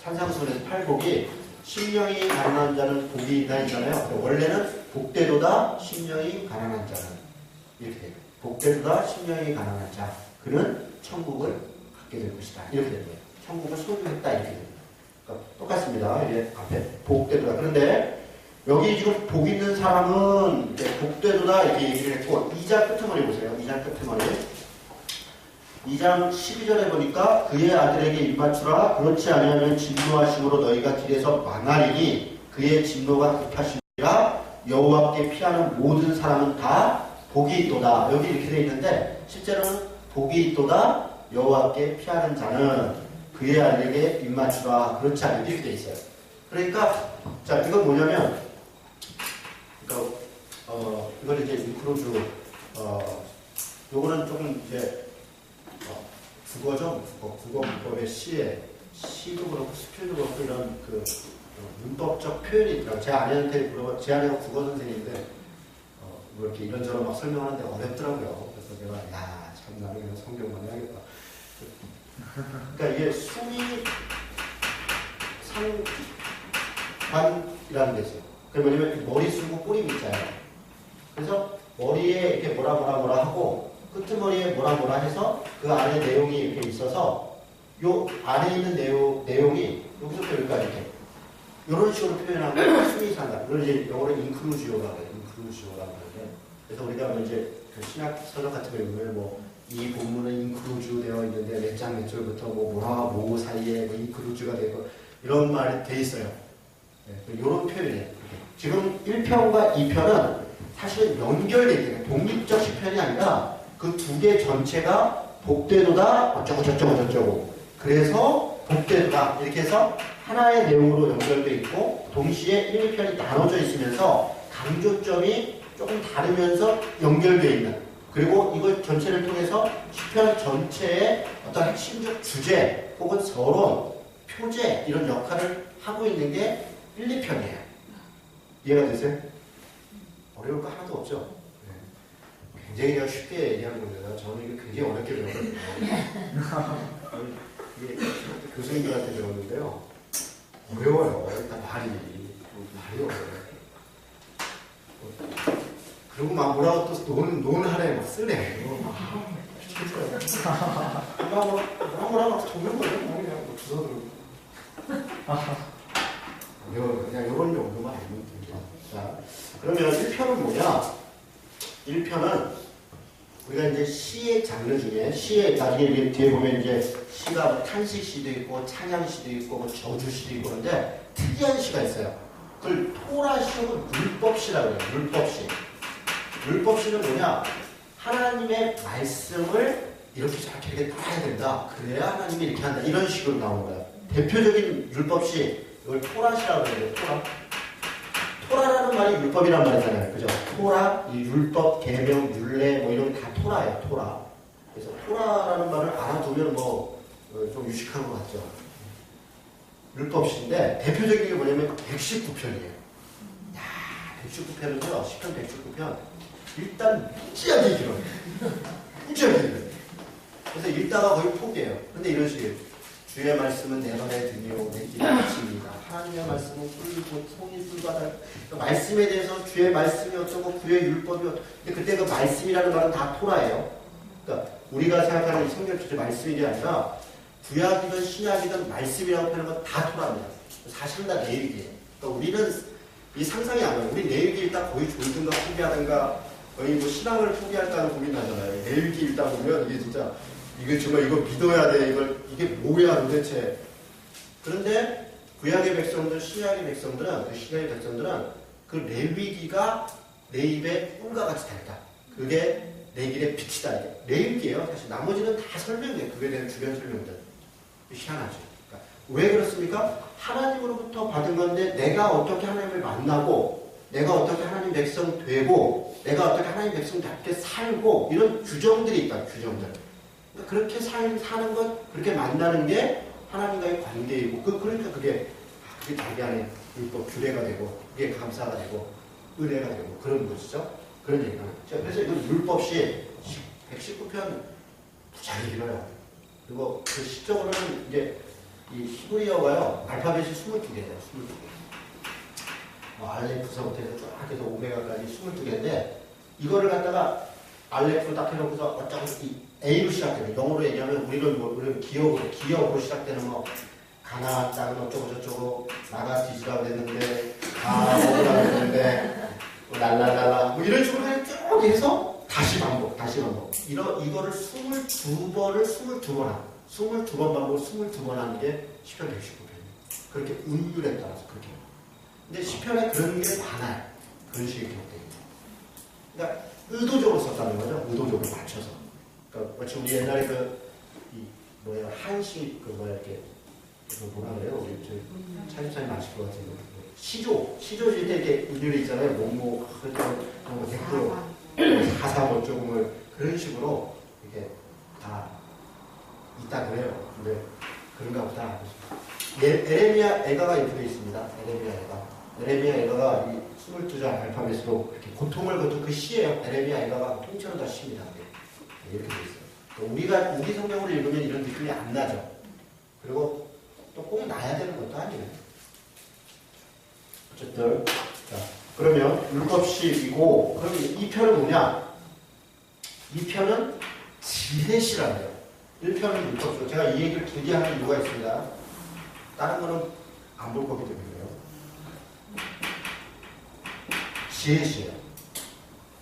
산상수훈에서 팔복이 심령이 가난한 자는 복이 있다 있잖아요. 원래는 복되도다 심령이 가난한 자는. 이렇게 돼요. 복되도다 심령이 가난한 자 그는 천국을 갖게 될 것이다. 이렇게 되는 거예요. 천국을 소유했다 이렇게 됩니다. 그러니까 똑같습니다. 이제 앞에 복되도다. 그런데 여기 지금 복 있는 사람은 이제 복되도다 이렇게 얘기를 했고 2장 끝머리 보세요. 2장 끝머리 2장 12절에 보니까 그의 아들에게 입맞추라 그렇지 아니하면 진노하심으로 너희가 길에서 망하리니 그의 진노가 급하시니라 여호와께 피하는 모든 사람은 다 복이 있도다. 여기 이렇게 되어 있는데 실제로는 복이 있도다 여호와께 피하는 자는 그의 아들에게 입맞추라 그렇지 않으면 이렇게 되어 있어요. 그러니까 자 이건 뭐냐면 그러니까 이걸 이제 인크로즈 요거는 조금 이제 국어죠. 국어 문법의 시도 그렇고 스킬도 그렇고 이런 그 문법적 표현이 있더라고요. 제 아내한테 물어봐, 제 아내가 국어 선생님인데 뭐 이렇게 이런저런 막 설명하는데 어렵더라고요. 그래서 내가 참 나는 그냥 성경만 해야겠다. 그러니까 이게 수미 상관이라는 게 있어요. 그게 뭐냐면 머리 쓰고 꼬리 밑자예요. 그래서 머리에 이렇게 뭐라 하고 끄트머리에 뭐라 해서 그 안에 내용이 이렇게 있어서 요 안에 있는 내용이 여기서부터 여기까지 이렇게 이런 식으로 표현하고 수미상관 이걸 이제 영어로 인클루지오라고 해요. 인클루지오라고 하는데 그래서 우리가 뭐 이제 그 신약 서적 같은 거 보면 뭐 이 본문은 인클루즈 되어 있는데 몇 장 몇 절부터 뭐와 뭐 사이에 뭐 인클루즈가 되고 이런 말이 돼 있어요. 네, 이런 표현이에요. 지금 1편과 2편은 사실 연결되어 있는 독립적 시편이 아니라 그 두 개 전체가 복되도다 어쩌고 저쩌고 그래서 복되도다 이렇게 해서 하나의 내용으로 연결되어 있고 동시에 1, 2편이 나눠져 있으면서 강조점이 조금 다르면서 연결되어 있는 그리고 이걸 전체를 통해서 시편 전체의 어떤 핵심적 주제 혹은 서론, 표제 이런 역할을 하고 있는 게 1, 2편이에요. 이해가 되세요? 어려울 거 하나도 없죠? 굉장히 그냥 쉽게 얘기하는 겁니다. 저는 이게 굉장히 어렵게 배웠거든요. 이게 교수님들한테 배웠는데요. 어려워요. 일단 말이 어려워요. 그리고 막 뭐라고 또 논하래 막 쓰래. 뭐라 막 적는 거예요. 그냥 뭐 주워 들고. 그냥 이런 정도만 알면 됩니다. 자, 그러면 1편은 뭐냐? 1편은 우리가 이제 시의 장르 중에 시의 나중에 뒤에 보면 이제 시가 뭐 탄식시도 있고 찬양시도 있고 뭐 저주시도 있고 그런데 특이한 시가 있어요. 그걸 토라시하고 율법시라고 해요. 율법시. 율법시는 뭐냐? 하나님의 말씀을 이렇게 저렇게 따라야 된다. 그래야 하나님이 이렇게 한다. 이런 식으로 나오는 거예요. 대표적인 율법시 이걸 토라시라고 해요. 토라. 토라라는 말이 율법이란 말이잖아요. 그죠? 토라, 이 율법, 계명, 율례 뭐 이런 게 다 토라예요. 토라. 그래서 토라라는 말을 알아두면 뭐 좀 유식한 것 같죠. 율법시인데 대표적인 게 뭐냐면 119편이에요. 야, 119편은요. 시편 119편 일단 무지하게 길어요. 무지하게 길어요. 그래서 읽다가 거의 포기해요. 근데 이런 식이에요. 주의 말씀은 내 말에 드니오 내 길에 비칩니다. 하나님의 말씀은 송이 뿔바다. 그러니까 말씀에 대해서 주의 말씀이 어쩌고 구의 율법이 어쩌고. 근데 그때 그 말씀이라는 말은 다 토라예요. 그러니까 우리가 생각하는 성경 전체 말씀이 아니라 구약이든 신약이든 말씀이라고 표현하는 건 다 토라입니다. 사실은 다 내일기예요. 그러니까 우리는 이 상상이 안 와요. 우리 내일기 읽다 거의 졸든가 포기하든가 거의 뭐 신앙을 포기할까는 고민하잖아요. 내일기 읽다 보면 이게 진짜 이게 정말 이거 믿어야 돼. 이게 뭐야 도대체. 그런데 구약의 백성들, 신약의 백성들은 그 레위기가 내 입에 꿀과 같이 달다. 그게 내 길의 빛이다. 이게 레위기예요. 사실 나머지는 다 설명이에요. 그에 대한 주변 설명들. 희한하죠. 그러니까 왜 그렇습니까? 하나님으로부터 받은 건데 내가 어떻게 하나님을 만나고 내가 어떻게 하나님 백성 되고 내가 어떻게 하나님 백성답게 살고 이런 규정들이 있다. 규정들. 그러니까 그렇게 사는 것, 그렇게 만나는 게 하나님과의 관계이고 그러니까 그게 자기 안에 율법 규례가 되고 그게 감사가 되고 은혜가 되고 그런 것이죠. 그런 얘기가. 그래서 이건 율법시 119편 무지하게 길어요. 그리고 그 시적으로는 이제 이 히브리어가요 알파벳이 22개예요. 22개. 뭐 알레프서부터 해서 쫙 해서 오메가까지 22개인데 이거를 갖다가 알렉으로 딱 해놓고서 어쩌고 이 A로 시작되는 영어로 얘기하면 우리는 기업으로 시작되는 뭐 가나 땅은 어쩌고 저쩌고 나가 뒤지라고 그랬는데 다 먹으라고 그랬는데 뭐 랄랄랄라 뭐 이런 식으로 그냥 쭉 해서 다시 반복 이거를 22번을 22번 반복 22번 하는 게 시편 119편 그렇게 운율에 따라서 그렇게 해요. 근데 시편에 그런 게 많아요. 그런 식의 기록됩니다. 그러니까 의도적으로 썼다는 거죠. 의도적으로 맞춰서. 그러니까 마치 우리 옛날에 한식 이렇게 뭐라 그래요? 우리 차집사님 아실 것 같은데 시조 지을 때 이렇게 운율이 있잖아요. 뭐뭐 댓글 사사 뭐 조금을 그런 식으로 이렇게 다 있다 그래요. 근데 그런가 보다. 에레미야 애가가 이렇게 되어 있습니다. 에레미야 애가가 이 22장 알파벳으로 이렇게 고통을 거둔 그 시예요. 에레미야 애가가 통째로 다 시입니다. 이렇게 되어 있어요. 우리 성경으로 읽으면 이런 느낌이 안 나죠. 그리고 또 꼭 나야 되는 것도 아니에요. 어쨌든 자 그러면 율법시이고 그럼 이 편은 뭐냐? 이 편은 지혜시라는 1편은 율법시고 제가 이 얘기를 길게 하는 이유가 있습니다. 다른 거는 안 볼 거기 때문에요. 지혜시예요.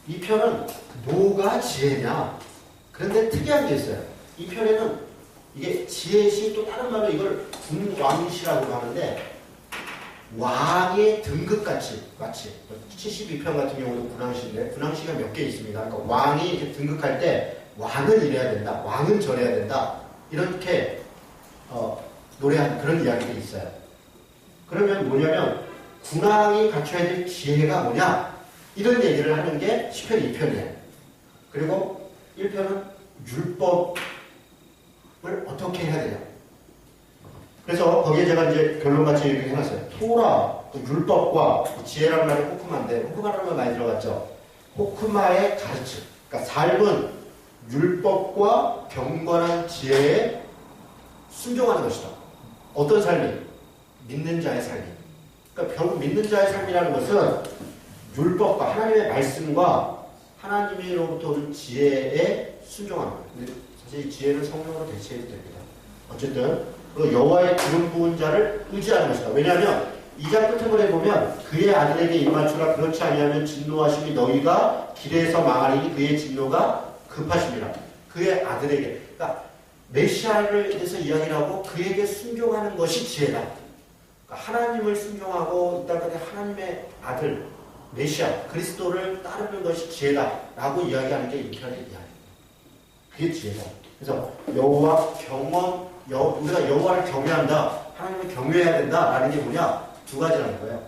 이 편은 뭐가 지혜냐? 그런데 특이한 게 있어요. 이 편에는 이게 지혜시 또 다른 말로 이걸 군왕시라고 하는데 왕의 등급같이 마치 72편 같은 경우도 군왕시인데 군왕시가 몇 개 있습니다. 그러니까 왕이 이렇게 등극할 때 왕은 이래야 된다. 왕은 저래야 된다. 이렇게 노래하는 그런 이야기들이 있어요. 그러면 뭐냐면 군왕이 갖춰야 될 지혜가 뭐냐? 이런 얘기를 하는 게 시편 2편이에요. 그리고 1편은 율법을 어떻게 해야 되냐. 그래서 거기에 제가 이제 결론같이 얘기를 해놨어요. 토라, 율법과 지혜라는 말이 호크마인데 호크마라는 말 많이 들어갔죠. 호크마의 가르침. 그러니까 삶은 율법과 경건한 지혜에 순종하는 것이다. 어떤 삶이? 믿는 자의 삶이. 그러니까 결국 믿는 자의 삶이라는 것은 율법과 하나님의 말씀과 하나님으로부터 오는 지혜에 순종하는 거예요. 근데 사실 이 지혜는 성령으로 대체해도 됩니다. 어쨌든 그 여호와의 기름 부은 자를 의지하는 것이다. 왜냐하면 2장 끝에 보면 그의 아들에게 입맞추라 그렇지 아니하면 진노하심이 너희가 길에서 망하리니 그의 진노가 급하심이라. 그의 아들에게 그러니까 메시아를 대해서 이야기를 하고 그에게 순종하는 것이 지혜다. 그러니까 하나님을 순종하고 이 땅까지 하나님의 아들 메시아 그리스도를 따르는 것이 지혜다라고 이야기하는 게 1편의 이야기입니다. 그게 지혜다. 그래서 여호와 우리가 여호와를 경외한다. 하나님을 경외해야 된다라는 게 뭐냐? 두 가지라는 거예요.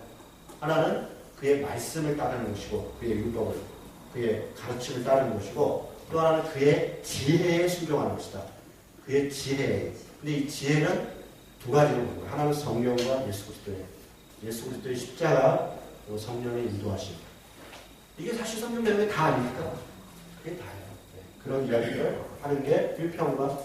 하나는 그의 말씀을 따르는 것이고 그의 율법을 그의 가르침을 따르는 것이고 또 하나는 그의 지혜에 순종하는 것이다. 그의 지혜. 근데 이 지혜는 두 가지로 보는 거예요. 하나는 성령과 예수 그리스도의 십자가 그리고 성령의 인도하심. 이게 사실 성경 내용이 다 아닙니까? 그게 다예요. 네. 그런 이야기를 하는 게 1편과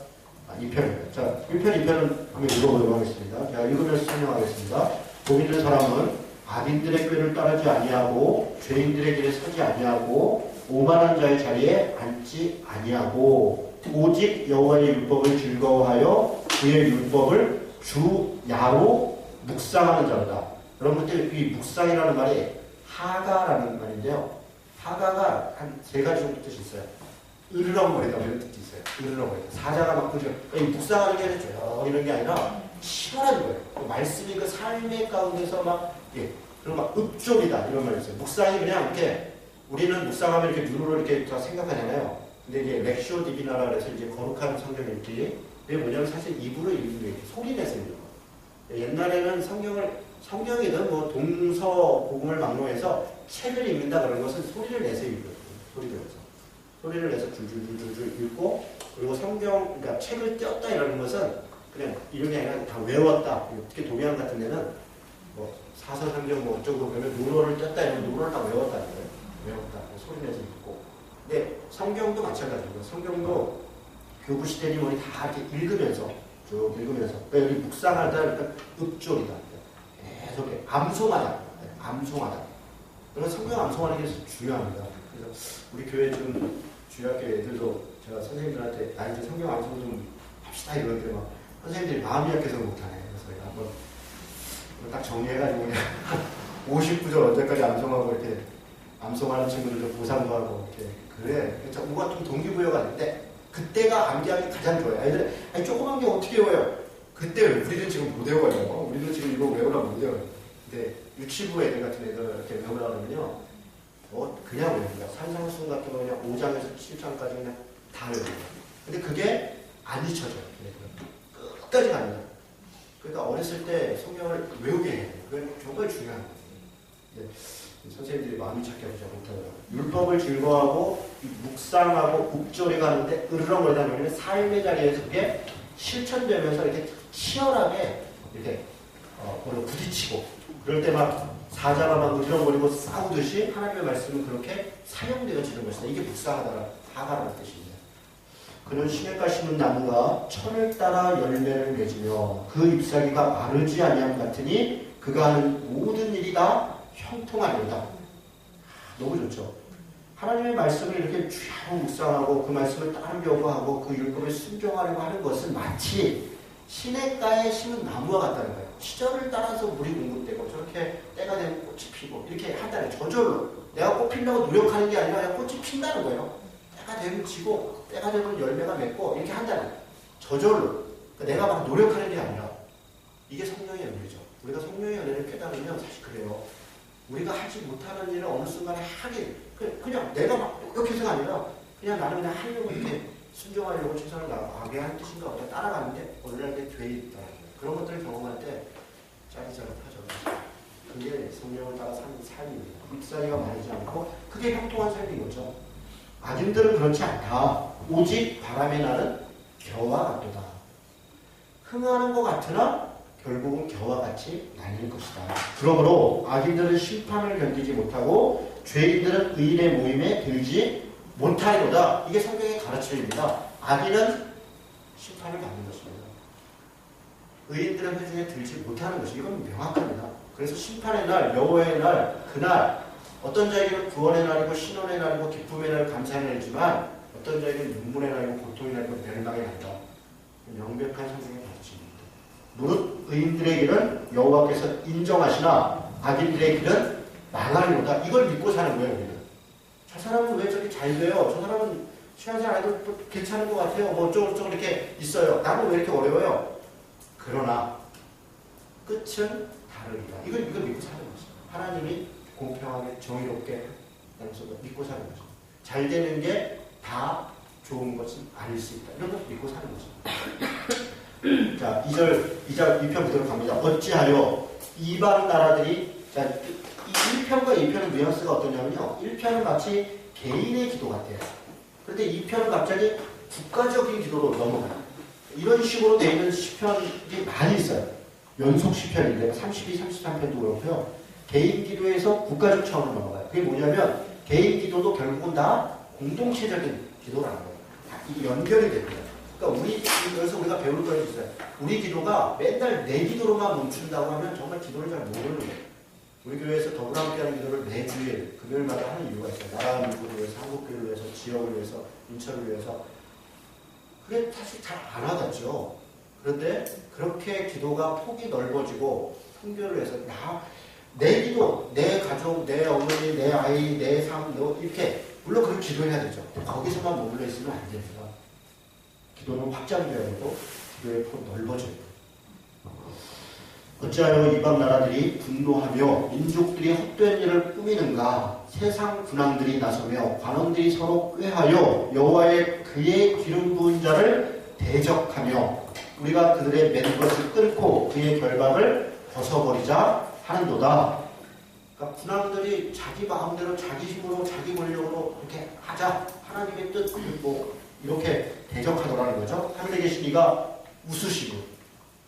2편입니다. 자, 1편, 2편은 한번 읽어보도록 하겠습니다. 제가 읽으면서 설명하겠습니다. 복 있는 사람은 악인들의 꾀를 따르지 아니하고 죄인들의 길에 서지 아니하고 오만한 자의 자리에 앉지 아니하고 오직 여호와의 율법을 즐거워하여 그의 율법을 주야로 묵상하는 자로다. 여러분들 이 묵상이라는 말이 하가라는 말인데요. 하가가 한 세 가지 정도 뜻이 있어요. 으르렁거리다 이런 뜻이 있어요. 으르렁거리다. 사자가 막 그죠. 묵상하는 게 아니라 이런 게 아니라 시원한 거예요. 그 말씀이 그 삶의 가운데서 막 그리고 막 읍조리다 이런 말이 있어요. 묵상이 그냥 이렇게 우리는 묵상하면 이렇게 눈으로 이렇게 다 생각하잖아요. 근데 이게 렉시오 디비나라 그래서 이제 거룩한 성경 읽기. 이게 뭐냐면 사실 입으로 읽는 게 소리 내서 읽는 거예요. 옛날에는 성경이든 뭐 동서 복음을 막론해서 책을 읽는다 그런 것은 소리를 내서 읽거든요. 소리를 내서 줄줄줄줄 읽고 그리고 그러니까 책을 떼었다 이러는 것은 그냥 이런 게 아니라 다 외웠다. 특히 동양 같은 데는 뭐 사서성경 뭐 어쩌고 그러면 누로를 떼었다 이러면 누로를 다 외웠다는 거예요. 외웠다. 소리 내서 읽고. 근데 성경도 마찬가지입니다. 성경도 교부 시대니 뭐니 다 이렇게 읽으면서 쭉 읽으면서 그러니까 여기 묵상하다 그러니까 읍조리다. 계속 암송하다. 암송하다. 그래서 성경 암송하는 게 중요합니다. 그래서 우리 교회 지금 주일학교 애들도 제가 선생님들한테 나 이제 성경 암송 좀 합시다 이러는데 막 선생님들이 마음이 약해서 못하네. 그래서 제가 한번 딱 정리해가지고 그냥 50구절 언제까지 암송하고 이렇게 암송하는 친구들도 보상도 하고 이렇게 그래. 그러니까 뭔가 좀 동기부여가 되는데 그때가 암기하기 가장 좋아요. 애들 아니 조그만 게 어떻게 외워요? 그때 우리는 지금 못 외워요. 우리는 지금 이거 외우라면 못 외워요. 근데 유치부 애들 같은 애들 이렇게 외우라 그러면요. 그냥 외웁니다. 산상수훈 같은 거 그냥 5장에서 7장까지 그냥 다 외워요. 근데 그게 안 잊혀져요. 끝까지 갑니다. 그러니까 어렸을 때 성경을 외우게 해요. 그건 정말 중요한 거예요. 선생님들이 마음이 착해 하지 못하더라고요. 율법을 즐거워하고 묵상하고 묵절에 가는데 으르렁거리다 보면 삶의 자리에서 그게 실천되면서 이렇게 치열하게 이렇게 부딪히고 그럴 때 막 사자가 막 으르렁거리고 싸우듯이 하나님의 말씀은 그렇게 사용되어지는 것이다. 이게 묵상하다라는 뜻입니다. 그는 시냇가 심은 나무가 천을 따라 열매를 맺으며 그 잎사귀가 마르지 아니함 같으니 그가 하는 모든 일이 다 형통하리로다. 너무 좋죠. 하나님의 말씀을 이렇게 주야로 묵상하고 그 말씀을 따르려고 하고 그 율법에 순종하려고 하는 것은 마치 시냇가에 심은 나무와 같다는 거예요. 시절을 따라서 물이 공급되고 저렇게 때가 되면 꽃이 피고 이렇게 한다는 저절로 내가 꽃 피려고 노력하는 게 아니라 그냥 꽃이 핀다는 거예요. 때가 되면 지고 때가 되면 열매가 맺고 이렇게 한다는 거예요. 저절로. 그러니까 내가 막 노력하는 게 아니라 이게 성령의 은혜죠. 우리가 성령의 은혜를 깨달으면 사실 그래요. 우리가 하지 못하는 일을 어느 순간에 하게 그냥 내가 막 노력해서가 아니라 그냥 나는 그냥 하려고 이렇게 순종하려고 최선을 다하게 하는 뜻인가 보다 따라가는데 어느 날 내 죄에 있다. 그런 것들을 경험할 때 짜릿짜릿하죠. 그게 성령을 따라 사는 삶입니다. 잎사귀가 마르지 않고 그게 형통한 삶인 거죠. 악인들은 그렇지 않다. 오직 바람에 나는 겨와 같도다. 흥하는 것 같으나 결국은 겨와 같이 나뉠 것이다. 그러므로 악인들은 심판을 견디지 못하고 죄인들은 의인의 모임에 들지 못하리로다. 이게 성경의 가르침입니다. 악인은 심판을 받는 것입니다. 의인들은 회중에 들지 못하는 것이 이건 명확합니다. 그래서 심판의 날, 여호와의 날, 그날 어떤 자에게는 구원의 날이고 신원의 날이고 기쁨의 날, 감사의 날이지만 어떤 자에게는 눈물의 날이고 고통의 날이고 멸망의 날이다. 명백한 성경의 가르침입니다. 무릇 의인들의 길은 여호와께서 인정하시나 악인들의 길은 망하리로다. 이걸 믿고 사는 거예요. 우리는. 저 사람은 왜 저렇게 잘 돼요? 저 사람은 신앙생활 안 해도 괜찮은 것 같아요. 뭐 어쩌고저쩌고 이렇게 있어요. 나는 왜 이렇게 어려워요? 그러나 끝은 다르리라. 이걸 믿고 사는 거죠. 하나님이 공평하게 정의롭게 하면서 믿고 사는 거죠. 잘 되는 게 다 좋은 것은 아닐 수 있다. 이런 걸 믿고 사는 거죠. 자, 2편 그대로 갑니다. 어찌하여 이방 나라들이 자, 1편과 2편의 뉘앙스가 어떠냐면요. 1편은 마치 개인의 기도 같아요. 그런데 2편은 갑자기 국가적인 기도로 넘어가요. 이런 식으로 되어 있는 시편이 많이 있어요. 연속 시편인데 32, 33편도 그렇고요. 개인 기도에서 국가적 차원으로 넘어가요. 그게 뭐냐면 개인 기도도 결국은 다 공동체적인 기도라는 거예요. 이게 연결이 됩니다. 그러니까 여기서 우리가 배울 거는 있어요. 우리 기도가 맨날 내 기도로만 멈춘다고 하면 정말 기도를 잘 모르는 거예요. 우리 교회에서 더불어 함께하는 기도를 매주일 금요일마다 하는 이유가 있어요. 나라 민족을 위해서, 한국교회를 위해서, 지역을 위해서, 인천을 위해서. 그게 사실 잘 안 와닿죠. 그런데 그렇게 기도가 폭이 넓어지고 선교를 해서 내 기도, 내 가족, 내 어머니, 내 아이, 내 삶, 이렇게 물론 그렇게 기도해야 되죠. 거기서만 머물러 있으면 안 됩니다. 기도는 확장돼야 되고 기도의 폭이 넓어져야 돼요. 어찌하여 이방 나라들이 분노하며 민족들이 헛된 일을 꾸미는가? 세상 군왕들이 나서며 관원들이 서로 꾀하여 여호와의 그의 기름 부은 자를 대적하며 우리가 그들의 맨 것을 끊고 그의 결박을 벗어버리자 하는도다. 그러니까 군왕들이 자기 마음대로 자기 힘으로 자기 권력으로 이렇게 하자 하나님의 뜻 이렇게 대적하더라는 거죠. 하늘에 계신 이가 웃으시고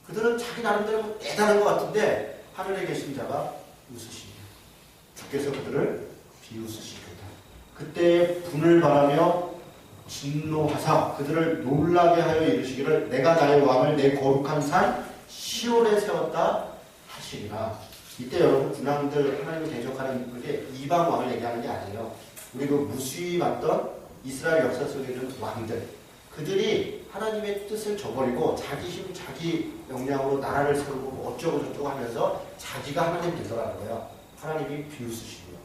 그들은 자기 나름대로 대단한 것 같은데 하늘에 계신 자가 웃으시고 주께서 그들을 비웃으시겠다. 그때 분을 바라며 진노하사 그들을 놀라게 하여 이르시기를 내가 나의 왕을 내 거룩한 산 시온에 세웠다 하시리라. 이때 여러분 군왕들 하나님을 대적하는 그게 이방 왕을 얘기하는 게 아니에요. 우리 그 무수히 봤던 이스라엘 역사 속에 있는 왕들, 그들이 하나님의 뜻을 저버리고 자기 힘, 자기 역량으로 나라를 세우고 뭐 어쩌고 저쩌고 하면서 자기가 하나님 되더라는 거예요. 하나님이 비웃으시고요.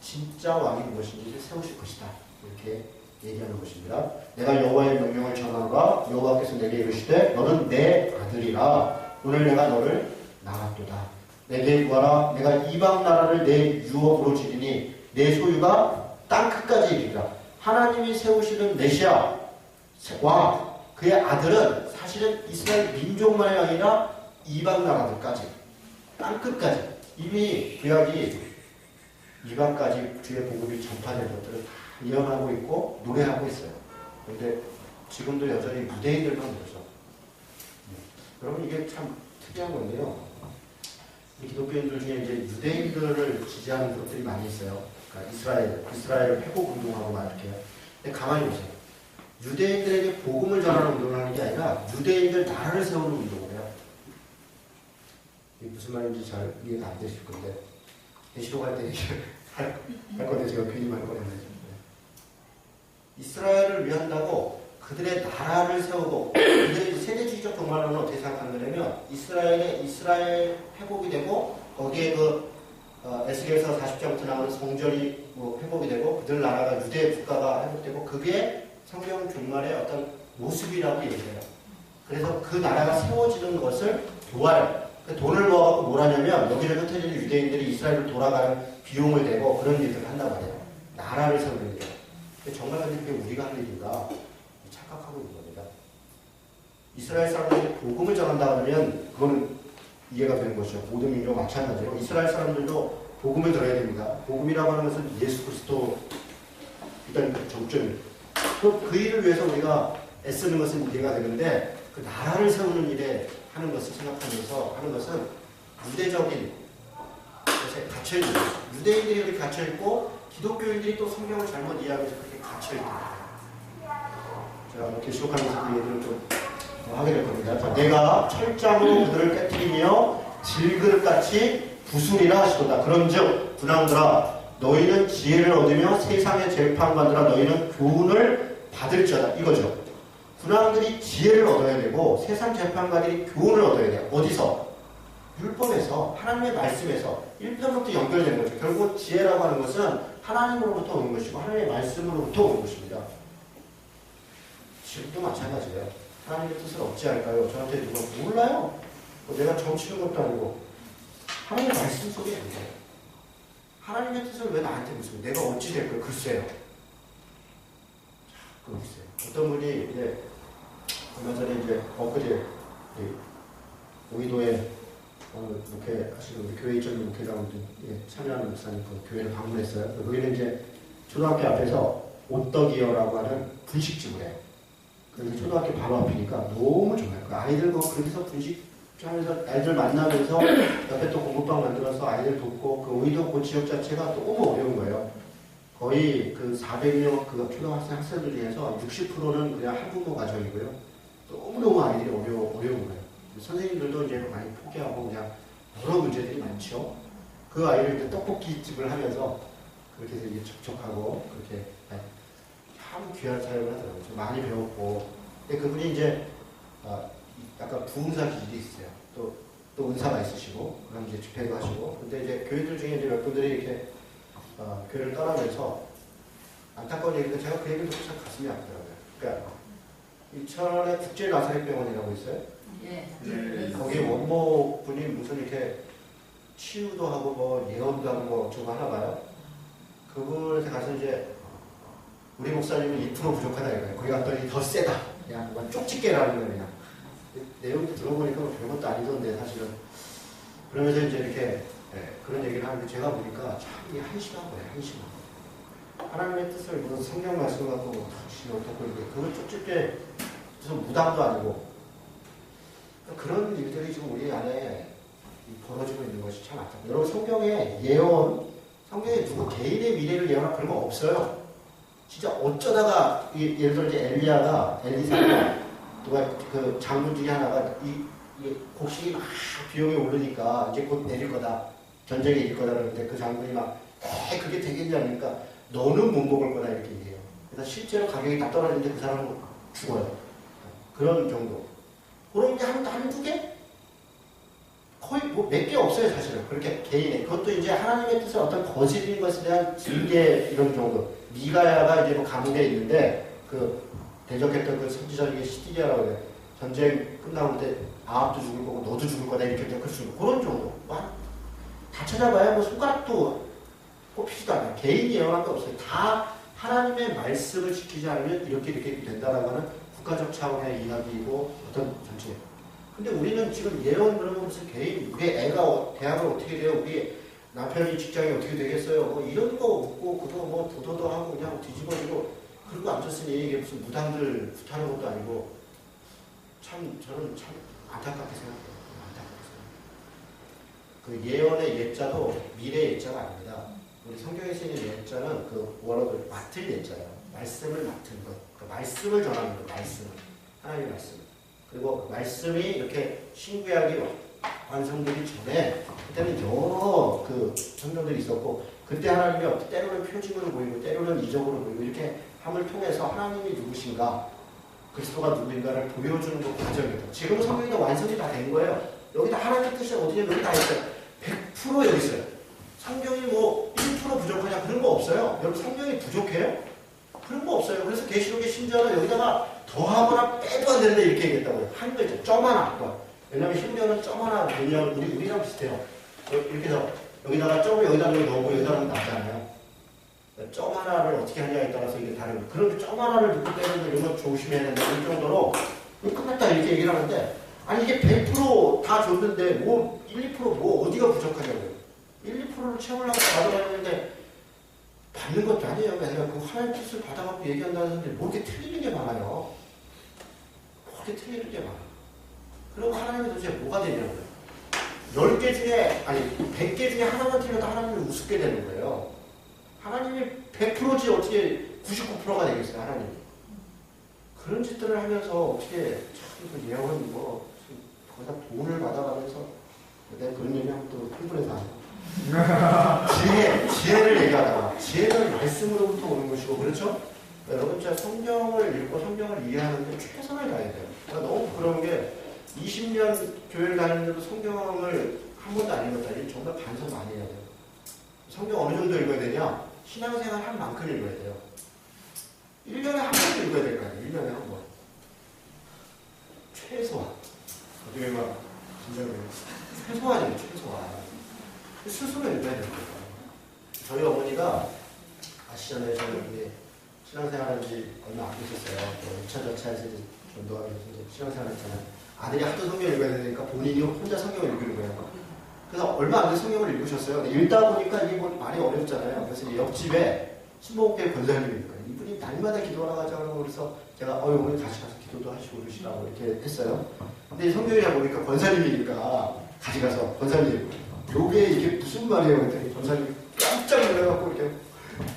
진짜 왕이 무엇인지 세우실 것이다. 이렇게 얘기하는 것입니다. 내가 여호와의 명령을 전하노라. 여호와께서 내게 이르시되 너는 내 아들이라. 오늘 내가 너를 낳았도다. 내게 구하라. 내가 이방 나라를 내 유업으로 지리니 내 소유가 땅 끝까지 이르리라. 하나님이 세우시는 메시아 왕, 그의 아들은 사실은 이스라엘 민족만이 아니라 이방 나라들까지, 땅 끝까지, 이미 구약이 이방까지 주의 복음이 전파된 것들을 다 예언하고 있고 노래하고 있어요. 그런데 지금도 여전히 유대인들만 그러죠. 여러분 이게 참 특이한 건데요. 기독교인들 중에 이제 유대인들을 지지하는 것들이 많이 있어요. 그러니까 이스라엘 회복 운동하고 막 이렇게. 근데 가만히 보세요. 유대인들에게 복음을 전하는 운동을 하는 게 아니라 유대인들 나라를 세우는 운동을 해요. 이게 무슨 말인지 잘 이해가 안 되실 건데 계시록할 때 할 건데 제가 괜히 말 꺼냈네요. 이스라엘을 위한다고 그들의 나라를 세우고 그들의 세대주의적 종말론은 어떻게 생각하는 거냐면 이스라엘 회복이 되고 거기에 에스겔서 40장부터 나오는 성전이 회복이 되고 그들 나라가 유대 국가가 회복되고 그게 성경 종말의 어떤 모습이라고 얘기해요. 그래서 그 나라가 세워지는 것을 도와요. 그 돈을 모아갖고 뭘 하냐면 여기를 흩어지는 유대인들이 이스라엘로 돌아가는 비용을 내고 그런 일들을 한다고 해요. 나라를 세우는 일이에요. 정말 그게 우리가 할 일인가 착각하고 있는 겁니다. 이스라엘 사람들이 복음을 전한다 하면 그거는 이해가 되는 것이죠. 모든 민족 마찬가지로 이스라엘 사람들도 복음을 들어야 됩니다. 복음이라고 하는 것은 예수 그리스도 일단 정점입니다. 그 일을 위해서 우리가 애쓰는 것은 이해가 되는데 그 나라를 세우는 일에 하는 것을 생각하면서 하는 것은 유대적인 것에 갇혀있는 거예요. 유대인들이 그렇게 갇혀있고 기독교인들이 또 성경을 잘못 이해하면서 그렇게 갇혀있는 거예요. 제가 계시록하면서 그 얘기를 좀 하게 될 겁니다. 자, 내가 철장으로 그들을 깨뜨리며 질그릇같이 부수리라 하시도다. 그런즉 군왕들아 너희는 지혜를 얻으며 세상의 재판관들아 너희는 교훈을 받을지어다. 이거죠. 군왕들이 지혜를 얻어야 되고 세상 재판관들이 교훈을 얻어야 돼요. 어디서? 율법에서, 하나님의 말씀에서 1편부터 연결되는 거죠. 결국 지혜라고 하는 것은 하나님으로부터 오는 것이고 하나님의 말씀으로부터 오는 것입니다. 지금도 마찬가지예요. 하나님의 뜻을 어찌할까요? 저한테 누가 몰라요. 내가 정치는 것도 아니고 하나님의 말씀 속에 있는데 하나님의 뜻을 왜 나한테 묻습니까? 내가 어찌 될까요? 글쎄요. 글쎄요. 어떤 분이 이제 얼마 전에 이제 엊그제 오이도에 목회 하시는 우리 교회 있던 목회자분들 참여하는 목사님 그 교회를 방문했어요. 거기는 이제 초등학교 앞에서 오떡이어라고 하는 분식집을 해요. 그래서 초등학교 바로 앞이니까 너무 좋아요. 그 아이들 거기서 분식하면서 아이들 만나면서 옆에 또 공부방 만들어서 아이들 돕고 그 오이도 그 지역 자체가 너무 어려운 거예요. 거의 그 400명 그 초등학생 학생들 중에서 60%는 그냥 한국어 가정이고요. 너무너무 아이들이 어려운 거예요. 선생님들도 이제 많이 포기하고 그냥 여러 문제들이 많죠. 그 아이를 이제 떡볶이집을 하면서 그렇게 해서 이제 접촉하고 그렇게 참 귀한 사역을 하더라고요. 좀 많이 배웠고. 근데 그분이 이제 약간 부흥사 기질이 있어요. 또 은사가 있으시고 그럼 이제 집회도 하시고. 근데 이제 교회들 중에 이제 몇 분들이 이렇게 교회를 떠나면서 안타까운 얘기인데 제가 그 얘기를 듣고 참 가슴이 아프더라고요. 그러니까 인천에 국제 나사렛병원이라고 있어요. 예. 거기 원모분이 무슨 이렇게 치유도 하고 뭐 예언도 하고 뭐 어쩌고 하나 봐요. 그분한테 가서 이제 우리 목사님은 2% 부족하다 이거예요. 거기 갔더니 더 세다. 그냥 뭐 쪽집게라는 거예요. 그냥. 내용도 들어보니까 뭐 별것도 아니던데 사실은. 그러면서 이제 이렇게 그런 얘기를 하는데 제가 보니까 참 이게 한심한 거예요. 한심한 거. 하나님의 뜻을 무슨 성경 말씀을 갖고 어떻고 이렇게 그걸 쪽집게 무슨 무당도 아니고 그런 일들이 지금 우리 안에 벌어지고 있는 것이 참 안타깝다. 여러분 성경에 예언, 성경에 누구 개인의 미래를 예언할 그런 거 없어요. 진짜 어쩌다가 예를 들어 이제 엘리사가 누가 그 장군 중에 하나가 이 곡식이 막 비용이 오르니까 이제 곧 내릴 거다, 전쟁에 일 거다 그러는데 그 장군이 막 그게 되겠냐 하니까 너는 못 먹을 거다 이렇게 얘기해요. 그래서 실제로 가격이 다 떨어지는데 그 사람은 죽어요. 그런 정도. 그런 게 한두 개? 거의 뭐 몇 개 없어요, 사실은. 그렇게 개인의. 그것도 이제 하나님의 뜻을 어떤 거짓인 것에 대한 징계 이런 정도. 미가야가 이제 뭐 감옥에 있는데 그 대적했던 그 선지자에게 시디기야라고 해요. 전쟁 끝나고 때 아합도 죽을 거고 너도 죽을 거다 이렇게 그런 정도. 다 찾아봐야 뭐 손가락도 꼽히지도 않아요. 개인 예언한 게 없어요. 다 하나님의 말씀을 지키지 않으면 이렇게 된다라고 하는 국가적 차원의 이야기이고 어떤 전체. 근데 우리는 지금 예언 그러면 무슨 개인, 우리 애가 대학을 어떻게 돼요? 우리 남편이 직장이 어떻게 되겠어요? 뭐 이런 거 없고 그거 뭐 도도도 하고 그냥 뒤집어지고 그러고 앉았으니 이게 무슨 무당들 부타는 것도 아니고 저는 참 안타깝게 생각해요. 그 예언의 예자도 미래 예자가 아닙니다. 우리 성경에 쓰이는 예자는 그 원어를 맡을 예자예요. 말씀을 맡은 것. 그 말씀을 전하는 것. 말씀을. 하나님의 말씀. 그리고 그 말씀이 이렇게 신구약이 완성되기 전에 그때는 여러 그 성경들이 있었고 그때 하나님이 때로는 표징으로 보이고 때로는 이적으로 보이고 이렇게 함을 통해서 하나님이 누구신가 그리스도가 누구인가를 보여주는 것 과정이에요. 지금 성경이 다 완성이 다 된 거예요. 여기다 하나님의 뜻이 어디냐 여기 다 있어요. 100% 여기 있어요. 성경이 뭐 1% 부족하냐 그런 거 없어요. 여러분 성경이 부족해요? 그런 거 없어요. 그래서 계시록의 심지어는 여기다가 더하거나 빼도 안 되는데 이렇게 얘기했다고요. 한 글자, 점 하나. 왜냐면 히브리어는 점 하나 넣으면 우리랑 비슷해요. 이렇게 해서 여기다가 점을 여기다 넣고 여기다 넣으면 나잖아요. 점 하나를 어떻게 하냐에 따라서 이게 다른 거예요. 그런데 점 하나를 넣고 빼는 거 이런 거 조심해야 된다. 이 정도로 끝났다 이렇게 얘기를 하는데 아니 이게 100%다 줬는데 뭐 1, 2% 뭐 어디가 부족하냐고요. 1, 2%를 채우려고 받아가는데 받는 것도 아니에요. 내가 그 하나님 뜻을 받아갖고 얘기한다는 사람들이 뭐 이렇게 틀리는 게 많아요. 뭐 이렇게 틀리는 게 많아요. 그럼 하나님이 도대체 뭐가 되냐고요. 10개 중에, 아니 100개 중에 하나만 틀려도 하나님을 우습게 되는 거예요. 하나님이 100%지 어떻게 99%가 되겠어요, 하나님이. 그런 짓들을 하면서 어떻게 참 예언은 뭐 거기다 돈을 받아가면서 내가 그런 얘기하면 또 흥분해서 안 해요. 지혜를 얘기하다가 지혜는 말씀으로부터 오는 것이고 그렇죠? 여러분 진짜 성경을 읽고 성경을 이해하는데 최선을 다해야 돼요. 그러니까 너무 그런 게 20년 교회를 다니는데도 성경을 한 번도 안 읽었다. 이게 정말 반성 많이 해야 돼요. 성경 어느 정도 읽어야 되냐? 신앙생활 한 만큼 읽어야 돼요. 1년에 한 번 읽어야 될 거 아니에요. 1년에 한 번. 최소한. 어떻게 보면 진짜로 최소한이에요. 최소한. 스스로 읽어야 됩니다. 저희 어머니가 아시잖아요. 저는 신앙생활한 지 얼마 안 되셨어요. 2차 전차에서 전도하면서 신앙생활 했잖아요. 아들이 하도 성경 읽어야 되니까 본인이 혼자 성경을 읽는 거예요. 그래서 얼마 안 돼 성경을 읽으셨어요. 읽다 보니까 이게 뭐 말이 어렵잖아요. 그래서 옆집에 신봉교회 권사님이니까 이분이 날마다 기도하러 가자고 그래서 제가 어머니 같이 가서 기도도 하시고 그러시라고 이렇게 했어요. 근데 성경이라 보니까 권사님이니까 같이 가서 권사님 요게 이게 무슨 말이에요? 그랬더니 권사님이 깜짝 놀라갖고 이렇게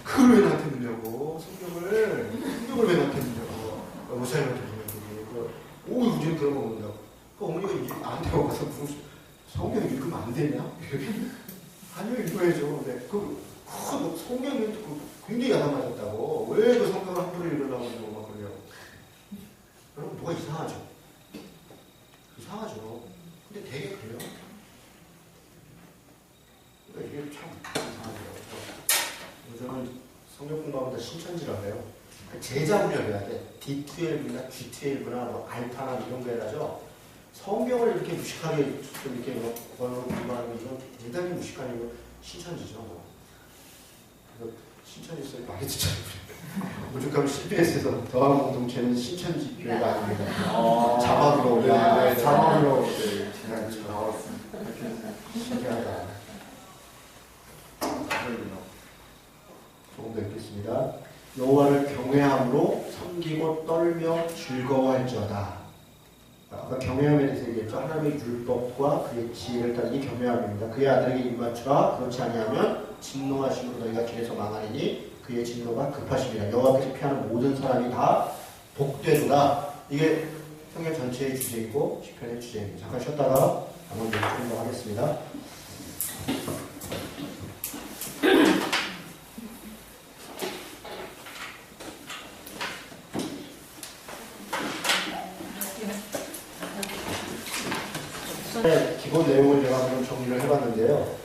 그걸 왜 나한테 넣냐고 성경을 왜 나한테 넣냐고 목사님한테 넣냐고 오 요즘 그런 거 본다고 그 어머니가 이제 나한테 와서 무슨 성경 읽으면 안 되냐? 아니요 읽어야죠. 근데 그 성경이 굉장히 야단 맞았다고 왜 그 성경을 함부로 읽으려고 하냐고 막 그래요. 여러분 뭐가 이상하죠? 이상하죠. 근데 되게 그래요. 그러니까 이게 참 이상하더라고요. 요즘은 성경 공부하면 신천지라고 해요. 제자 훈련을 해야 돼. D12나 G12나 뭐 알파나 이런 거 해가지고 성경을 이렇게 무식하게 좀 이렇게 뭐 번호로 공부하는 거 이건 대단히 무식한 이거 신천지죠. 뭐. 그래서 신천지 소리 많이 듣잖아요. 오죽하면 CBS에서 더한 공동체는 신천지 교회가 아닙니다. 자막으로 자막으로 나왔습니다. 신기하다. 조금 더 읽겠습니다. 여호와를 경외함으로 섬기고 떨며 즐거워할지어다. 아까 경외함에 대해서 얘기했죠. 하나님의 율법과 그의 지혜를 따르는 이 경외함입니다. 그의 아들에게 입맞추라. 그렇지 아니하면 진노하심으로 너희가 길에서 망하리니 그의 진노가 급하심이라. 여호와께서 피하는 모든 사람이 다 복되도다. 이게 성경 전체의 주제이고 시편의 주제입니다. 잠깐 쉬었다가 한번 읽도록 하겠습니다. 네, 기본 내용을 제가 한번 정리를 해봤는데요.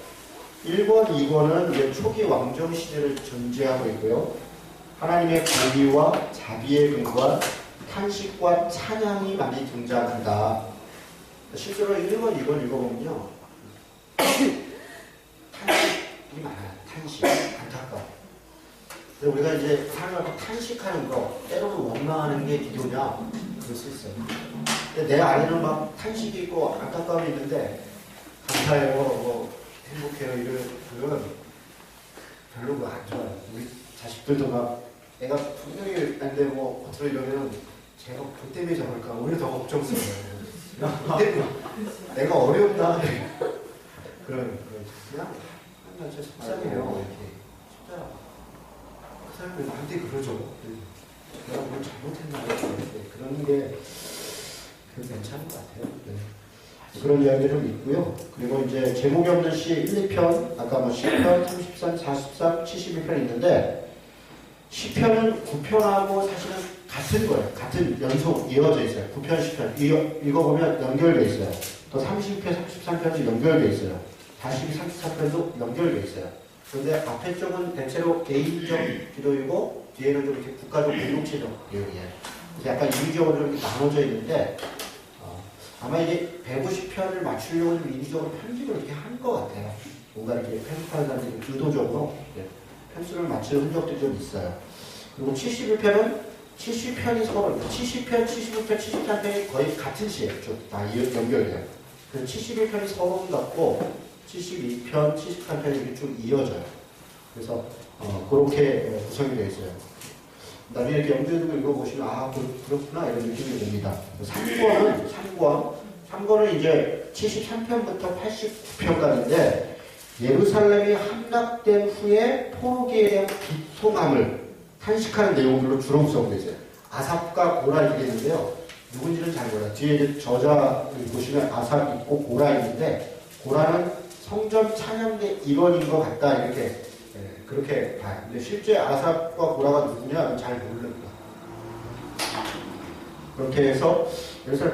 1권, 2권은 이제 초기 왕정 시대를 전제하고 있고요. 하나님의 공의와 자비에 근거한 탄식과 찬양이 많이 등장한다. 실제로 1권, 2권 읽어보면요. 탄식이 많아요. 탄식. 안타까워. 우리가 이제 하나님을 탄식하는 거, 때로는 원망하는 게 기도냐? 그럴 수 있어요. 근데 내 안에는 막 탄식이 있고 안타까움이 있는데, 감사해요, 뭐, 행복해요, 이런, 별로 안 좋아요. 우리 자식들도 막, 애가 분명히 안 되고, 뭐, 겉으로 이러면, 제가 그 때문에 저럴까? 오히려 더 걱정스러워요. 내가 어려운다. 그냥, 진짜 속상해요, 이렇게. 진짜. 그 사람이 나한테 그러죠. 내가 뭘 잘못했나 그런 게 괜찮은 것 같아요. 네. 그런 이야기도 좀 있고요. 그리고 이제 제목이 없는 시 1, 2편, 아까 뭐 10편, 33, 43, 71편 있는데 시편은 9편하고 사실은 같은 거예요. 같은 연속 이어져 있어요. 9편, 10편 읽어보면 연결돼 있어요. 또 30편, 33편도 연결돼 있어요. 42, 34편도 연결돼 있어요. 그런데 앞에 쪽은 대체로 개인적 기도이고 뒤에는 좀 이렇게 국가적 공동체적 내용이에요. 그래서 약간 인위적으로 좀 이렇게 나눠져 있는데 아마 이게 150편을 맞추려고 좀 인위적으로 편집을 이렇게 한 것 같아요. 뭔가 이렇게 편집하는 사람들이 의도적으로 편수를 맞추는 흔적들이 좀 있어요. 그리고 71편은 70편이 서로 70편, 71편, 73편이 거의 같은 시예요. 다 연결돼요. 그래서 71편이 서론 같고 72편, 73편이 이렇게 쭉 이어져요. 그래서 그렇게 구성이 되어 있어요. 나중에 이렇게 염두에 두고 읽어보시면 그렇구나 이런 느낌이 옵니다. 3권은 이제 73편부터 89편까지인데 예루살렘이 함락된 후에 포로기에 대한 비통함을 탄식하는 내용들로 주로 구성되어 있어요. 아삽과 고라 이렇게 있는데요. 누군지는 잘 몰라요. 뒤에 이제 저자를 보시면 아삽 있고 고라 있는데 고라는 성전 찬양대 일원인 것 같다 이렇게 그렇게 봐요. 근데 실제 아삽과 고라가 누구냐는 잘 모릅니다. 그렇게 해서 그래서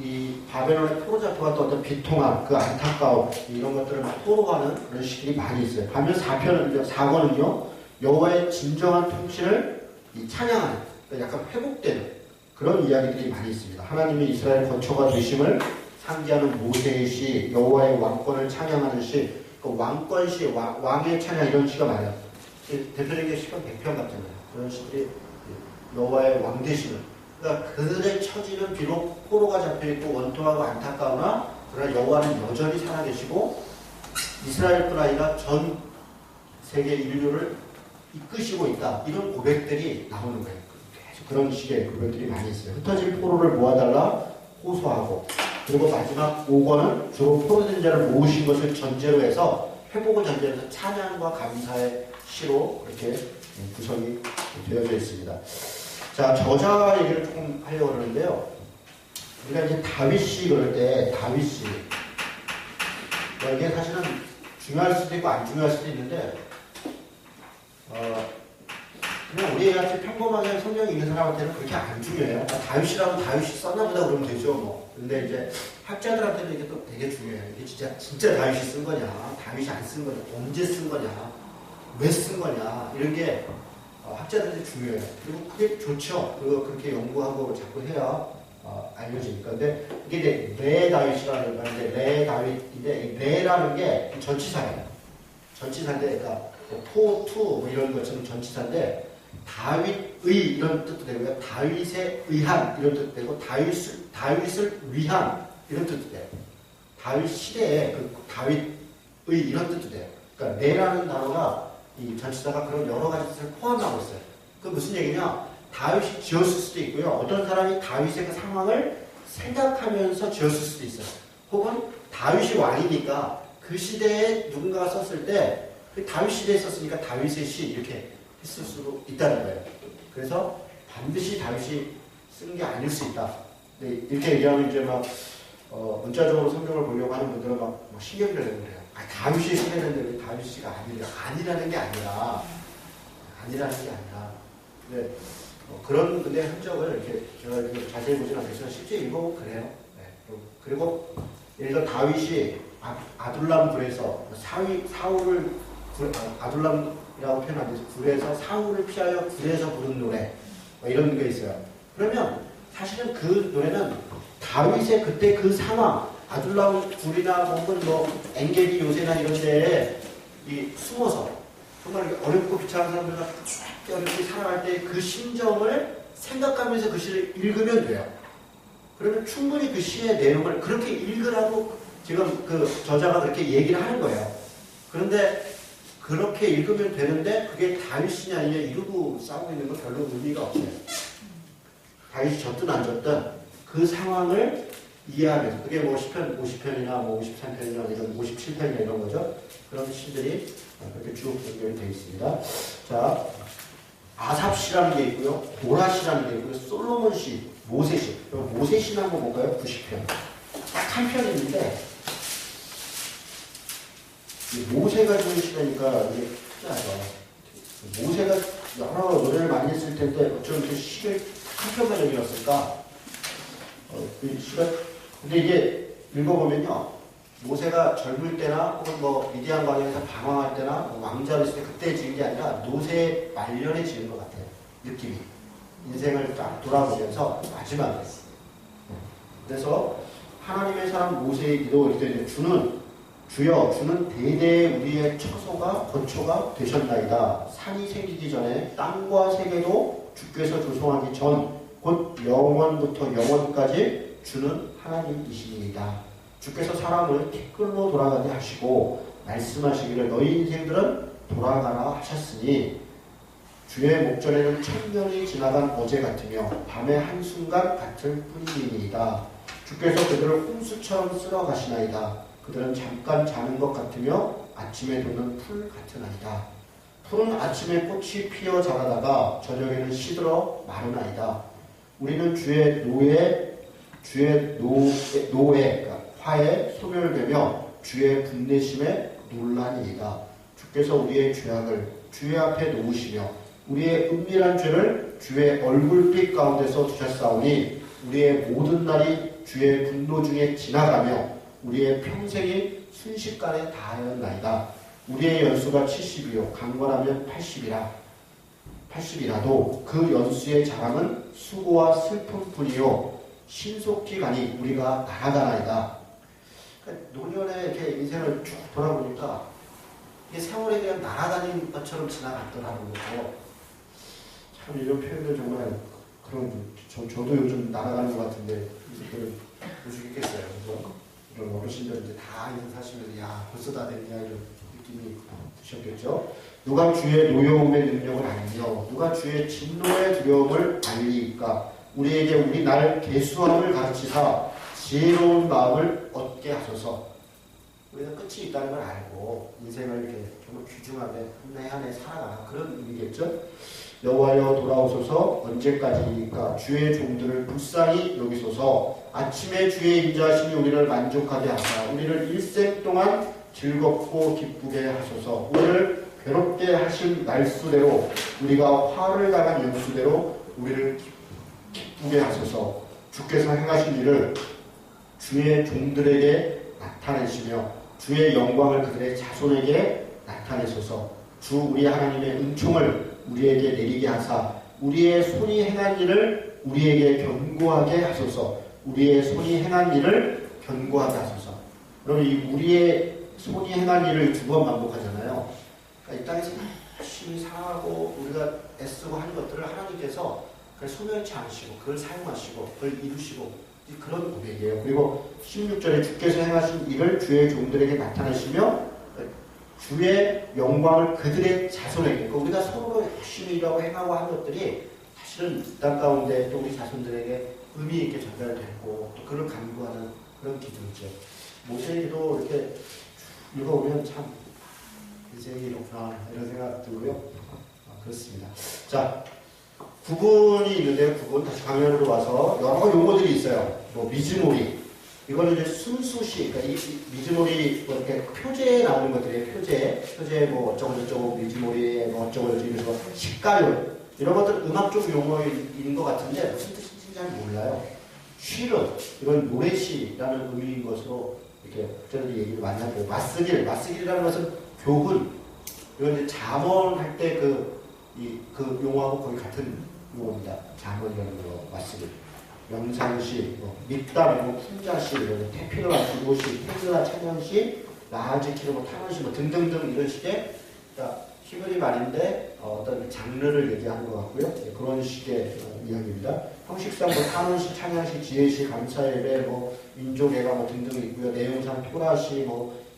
이 바벨론의 포로 잡혀가 또 어떤 비통함, 그 안타까움 이런 것들을 막 토로하는 그런 시들이 많이 있어요. 반면 4권은요 여호와의 진정한 통치를 찬양하는 그러니까 약간 회복되는 그런 이야기들이 많이 있습니다. 하나님이 이스라엘 거처가 되심을 상기하는 모세의 시, 여호와의 왕권을 찬양하는 시, 그 왕권 시, 왕의 찬양 이런 시가 많아요. 대표적인 시가 100편 같잖아요. 그런 시들이 여호와의 왕 되심을 그러니까 그들의 처지는 비록 포로가 잡혀있고 원통하고 안타까우나 그러나 여호와는 여전히 살아계시고 이스라엘뿐 아니라 전 세계 인류를 이끄시고 있다. 이런 고백들이 나오는 거예요. 계속 그런 식의 고백들이 많이 있어요. 흩어진 포로를 모아달라 호소하고 그리고 마지막 5권은 주로 포로된 자를 모으신 것을 전제로 해서 회복을 전제로 해서 찬양과 감사의 시로 그렇게 구성이 되어져 있습니다. 자, 저자 얘기를 조금 하려고 그러는데요. 우리가 이제 다윗시 그럴 때, 다윗시. 이게 사실은 중요할 수도 있고 안 중요할 수도 있는데, 그냥 우리같이 평범하게 성경이 있는 사람한테는 그렇게 안 중요해요. 다윗이라면 다윗이 썼나보다 그러면 되죠, 뭐. 근데 이제 학자들한테는 이게 또 되게 중요해요. 이게 진짜 다윗이 쓴 거냐, 다윗이 안 쓴 거냐, 언제 쓴 거냐, 왜 쓴 거냐, 이런 게 학자들한테 중요해요. 그리고 그게 좋죠. 그리고 그렇게 연구하고 자꾸 해야 알려지니까. 근데 이게 이제 레 다윗이라는 건데, 레 다윗인데, 이 레라는 게 전치사예요. 전치사인데, 그러니까 포, 투, 뭐 이런 것처럼 전치사인데, 다윗의 이런 뜻도 되고요. 다윗에 의한 이런 뜻도 되고, 다윗을 위한 이런 뜻도 돼요. 다윗 시대에 그 다윗의 이런 뜻도 돼요. 그러니까 레라는 단어가 이 전치사가 그런 여러 가지 뜻을 포함하고 있어요. 그 무슨 얘기냐? 다윗이 지었을 수도 있고요. 어떤 사람이 다윗의 그 상황을 생각하면서 지었을 수도 있어요. 혹은 다윗이 왕이니까 그 시대에 누군가가 썼을 때 그 다윗 시대에 썼으니까 다윗의 시 이렇게 했을 수도 있다는 거예요. 그래서 반드시 다윗이 쓴 게 아닐 수 있다. 이렇게 얘기하면 이제 막 문자적으로 성경을 보려고 하는 분들은 막 신경을 내고 그래요. 다윗이 쓰는데 왜 다윗 씨가 아니라는 게 아니라 근데 그런 흔적을 이렇게 제가 이렇게 자세히 보진 않겠지만 실제 읽어보면 그래요. 네. 그리고 예를 들어 다윗이 아둘람 굴에서 사울을 아둘람이라고 표현하는데 굴에서 사울을 피하여 굴에서 부른 노래 뭐 이런 게 있어요. 그러면 사실은 그 노래는 다윗의 그때 그 상황 아둘람 굴이나 혹은 뭐 엔게디 요새나 이런 데에 숨어서 정말 어렵고 비참한 사람들과 어렵게 살아갈 때 그 심정을 생각하면서 그 시를 읽으면 돼요. 그러면 충분히 그 시의 내용을 그렇게 읽으라고 지금 그 저자가 그렇게 얘기를 하는 거예요. 그런데 그렇게 읽으면 되는데 그게 다윗이냐 아니냐 이러고 싸우고 있는 건 별로 의미가 없어요. 다윗이 졌든 안 졌든 그 상황을 이해하면서 그게 뭐 시편 50편이나 뭐 53편이나 이런 57편이나 이런 거죠. 그런 시들이 그렇게 쭉 연결이 되어 있습니다. 자, 아삽시라는 게 있고요. 보라시라는 게 있고요. 솔로몬시, 모세시. 모세시는 한번 볼까요? 90편. 딱 한 편인데 모세가 주는 시라니까 이게 특이하죠. 모세가 여러 노래를 많이 했을 텐데 어쩌면 그 시를 한 편만 여기였을까? 그 시가 근데 이게 읽어보면요. 모세가 젊을 때나 혹은 뭐 미디안 광야에서 방황할 때나 뭐 왕자로 있을 때 그때 지은 게 아니라 노세 말년에 지은 것 같아요. 느낌이. 인생을 딱 돌아보면서 마지막에. 그래서 하나님의 사람 모세의 기도 이렇게 되는데 주여 주는 대대 우리의 처소가 거처가 되셨나이다. 산이 생기기 전에 땅과 세계도 주께서 조성하기 전 곧 영원부터 영원까지 주는 하나님이시니이다. 주께서 사람을 티끌로 돌아가게 하시고 말씀하시기를 너희 인생들은 돌아가라 하셨으니 주의 목전에는 천년이 지나간 어제 같으며 밤의 한순간 같을 뿐이니이다. 주께서 그들을 홍수처럼 쓸어 가시나이다. 그들은 잠깐 자는 것 같으며 아침에 돋는 풀 같으나이다. 풀은 아침에 꽃이 피어 자라다가 저녁에는 시들어 마르나이다. 우리는 주의 노에 그러니까 화에 소멸되며 주의 분내심에 논란이이다. 주께서 우리의 죄악을 주의 앞에 놓으시며 우리의 은밀한 죄를 주의 얼굴빛 가운데서 두셨사오니 우리의 모든 날이 주의 분노 중에 지나가며 우리의 평생이 순식간에 다하였나이다. 우리의 연수가 70이요 강건하면 80이라도 그 연수의 자랑은 수고와 슬픔뿐이요 신속히 가니 우리가 날아가나이다. 그러니까 노년에 이렇게 인생을 쭉 돌아보니까 이게 세월에 그냥 날아다닌 것처럼 지나갔더라는 거고 참 이런 표현들 정말 그런 저도 요즘 날아가는 것 같은데 이분들은 볼 수 있겠어요. 그래서 이런 어르신들 이제 다 인생 사시면서 야 벌써 다 됐냐 이런 느낌이 드셨겠죠. 누가 주의 노여움의 능력을 알며 누가 주의 진노의 두려움을 알리까. 우리에게 우리 날 계수함을 가르치사 지혜로운 마음을 얻게 하소서. 우리가 끝이 있다는 걸 알고 인생을 이렇게 정말 귀중하게 한 해 한 해 살아가라 그런 의미겠죠. 여호와여 돌아오소서. 언제까지니까 주의 종들을 불쌍히 여기소서. 아침에 주의 인자하심이 우리를 만족하게 하사 우리를 일생 동안 즐겁고 기쁘게 하소서. 우리를 괴롭게 하신 날수대로 우리가 화를 당한 연수대로 우리를 기쁘게 하소서. 주께서 행하신 일을 주의 종들에게 나타내시며 주의 영광을 그들의 자손에게 나타내소서. 주 우리 하나님의 은총을 우리에게 내리게 하사 우리의 손이 행한 일을 우리에게 견고하게 하소서. 우리의 손이 행한 일을 견고하게 하소서. 그럼 이 우리의 손이 행한 일을 두 번 반복하잖아요. 그러니까 이 땅에서 열심히 살아가고 우리가 애쓰고 하는 것들을 하나님께서 그걸 소멸치 않으시고 그걸 사용하시고 그걸 이루시고 그런 고백이에요. 그리고 16절에 주께서 행하신 일을 주의 종들에게 나타내시며 주의 영광을 그들의 자손에게, 그러니까 우리가 서로 열심히 일하고 행하고 하는 것들이 사실은 이 땅 가운데 또 우리 자손들에게 의미 있게 전달되고 또 그를 간구하는 그런 기도이죠. 모세의 기도 이렇게 읽어보면 참 인생이 이렇구나 이런 생각 들고요. 그렇습니다. 자, 구분이 있는데요. 구분 다시 강연으로 와서 여러 용어들이 있어요. 뭐 미즈모리, 이거는 이제 순수시, 그러니까 이 미즈모리 뭐 이렇게 표제에 나오는 것들이에요. 표제 뭐 어쩌고 저쩌고 미즈모리 뭐 어쩌고 저쩌고 이래서 식가요 이런 것들 음악적 용어인 것 같은데 무슨 뜻인지 잘 몰라요. 쉬르, 이건 노래시라는 의미인 것으로 이렇게 학자들이 얘기를 많이 하고 맞쓰기라는 것은 교훈 이건 이제 잠언할 때 그 용어하고 거의 같은 용어입니다. 잠언이라는 거 맞쓰기. 명상시, 밑담, 풍자시, 태피노라, 불고시, 팽스나 찬양시, 라하지키로, 탄원시 등등등 이런 식의 그러니까 히브리 말인데 어떤 장르를 얘기하는 것 같고요. 그런 식의 이야기입니다. 형식상 탄원시, 찬양시, 지혜시, 감사예배, 민족예가 등등이 있고요. 내용상 토라시,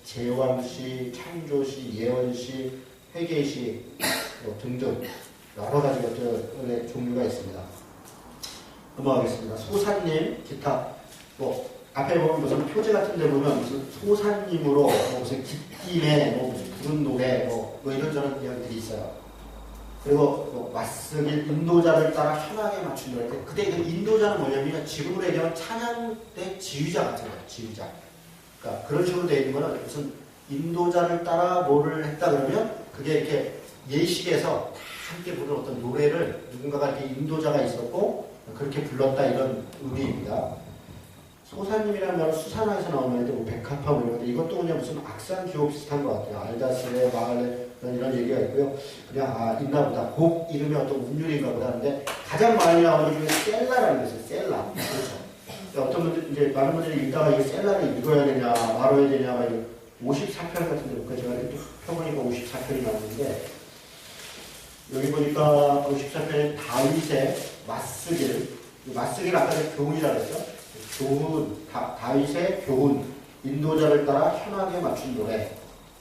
제왕시, 창조시, 예언시, 회계시 등등 여러 가지 것들의 종류가 있습니다. 넘어가겠습니다. 소사님, 기타 앞에 보면 무슨 표제 같은 데 보면 무슨 소사님으로 무슨 깃김에 무슨 부른 노래 이런저런 이야기들이 있어요. 그리고 맞쓰기 인도자를 따라 현황에 맞춘 노래. 그때 그 인도자는 뭐냐면 지금으로 얘기하면 찬양 때 지휘자 같은 거예요. 지휘자. 그러니까 그런 식으로 되어 있는 거는 무슨 인도자를 따라 뭐를 했다 그러면 그게 이렇게 예식에서 다 함께 부르는 어떤 노래를 누군가가 이렇게 인도자가 있었고 그렇게 불렀다 이런 의미입니다. 소사님이라는 말은 수산화에서 나오는 백합화 이런 건데 이것도 그냥 무슨 악산 기호 비슷한 것 같아요. 알다스레, 마을레 이런 얘기가 있고요. 그냥 있나 보다. 곡 이름이 어떤 운율인가 보다 하는데 가장 많이 나오는 게 중에 셀라라는 게 있어요. 셀라. 그렇죠. 어떤 분들 이제 많은 분들이 읽다가 이게 셀라를 읽어야 되냐 말아야 되냐 막 54편 같은데 제가 펴보니까 54편이 나오는데 여기 보니까 54편에 다윗의 맞쓰기를 아까 전에 교훈이라고 했죠. 교훈, 다윗의 교훈, 인도자를 따라 현황에 맞춘 노래.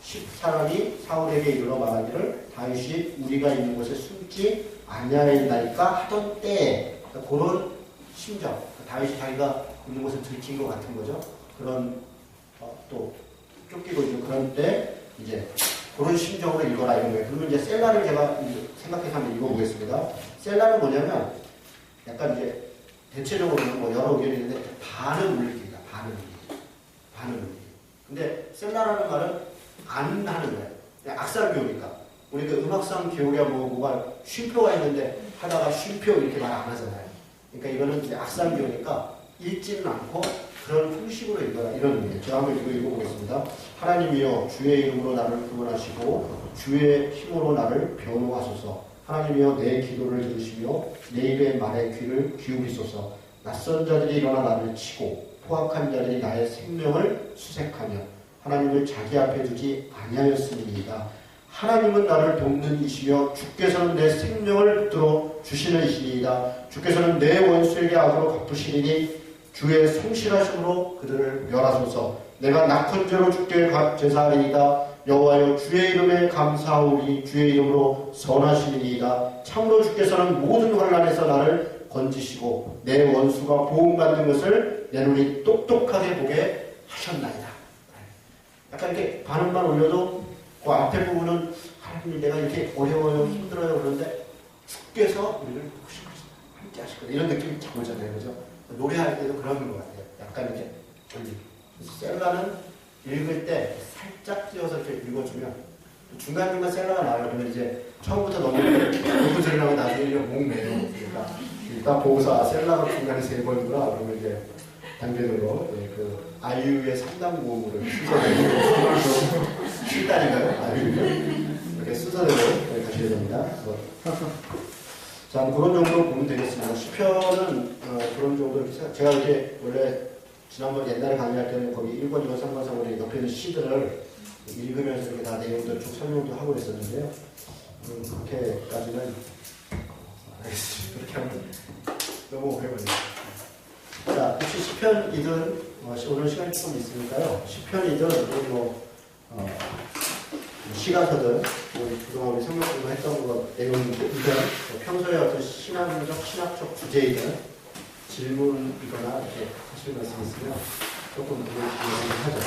10사람이 사울에게 이르러 말하기를 다윗이 우리가 있는 곳에 숨지 아니하였나이까 하던 때에 그런 심정, 다윗이 자기가 있는 곳에 들킨 것 같은 거죠. 그런 또 쫓기고 있는 그런 때 이제 그런 심정으로 읽어라 이런 거예요. 그러면 이제 셀라를 제가 생각해서 한번 읽어보겠습니다. 셀라는 뭐냐면 약간 이제 대체적으로는 여러 의견이 있는데 반응 울리기입니다. 반응 울리기. 근데 셀라라는 말은 안 하는 거예요. 악상 기호니까. 우리 그 음악상 기호가 뭐가 쉼표가 있는데 하다가 쉼표 이렇게 말 안 하잖아요. 그러니까 이거는 이제 악상 기호니까 읽지는 않고 그런 형식으로 읽어라 이런 의미예요. 제가 한번 읽어보겠습니다. 하나님이여 주의 이름으로 나를 구원하시고 주의 힘으로 나를 변호하소서. 하나님이여 내 기도를 들으시며 내 입의 말에 귀를 기울이소서. 낯선 자들이 일어나 나를 치고 포악한 자들이 나의 생명을 수색하며 하나님을 자기 앞에 두지 아니하였음이니이다. 하나님은 나를 돕는 이시며 주께서는 내 생명을 붙들어 주시는 이시니이다. 주께서는 내 원수에게 악으로 갚으시리니 주의 성실하심으로 그들을 멸하소서. 내가 낙헌죄로 주께 제사하리이다. 여호와여 주의 이름에 감사하오니 주의 이름으로 선하시니이다. 참으로 주께서는 모든 환난에서 나를 건지시고 내 원수가 보응받는 것을 내 눈이 똑똑하게 보게 하셨나이다. 약간 이렇게 반응만 올려도 그 앞에 부분은 하나님 내가 이렇게 어려워요 힘들어요 그런데 주께서 우리를 함께 하실 거다 이런 느낌이 딱 오잖아요. 그죠? 노래할 때도 그런 것 같아요. 약간 이렇게 셀라는 읽을 때 살짝 띄워서 이렇게 읽어주면 중간중간 셀라가 나와요. 그러면 이제 처음부터 너무 높은 소리 나고 나중에 목 내려. 그러니까 일단 보고서 셀라가 중간에 3번이구나. 그러면 이제 단계별로 그 아이유의 3단 고음으로 순서대로 7단인가요? 아이유요? 이렇게 순서대로 가셔야 됩니다. 자, 그런 정도로 보면 되겠습니다. 시편은 그런 정도로 제가 이렇게 원래 지난번 옛날에 강의할 때는 거기 1번, 2번, 3번, 4번에 옆에 있는 시들을 읽으면서 이렇게 다 내용들 쭉 설명도 하고 있었는데요. 그렇게까지는 알겠습니다. 그렇게 하면 너무 오래 걸려요. 자, 혹시 시편이든 오늘 시간이 조금 있으니까요. 시편이든 시가서든 그동안 우리 성경 공부했던 거 내용이든 평소에 어떤 신학적 주제이든 질문이거나 이렇게 하실 말씀 있으면 조금 하죠.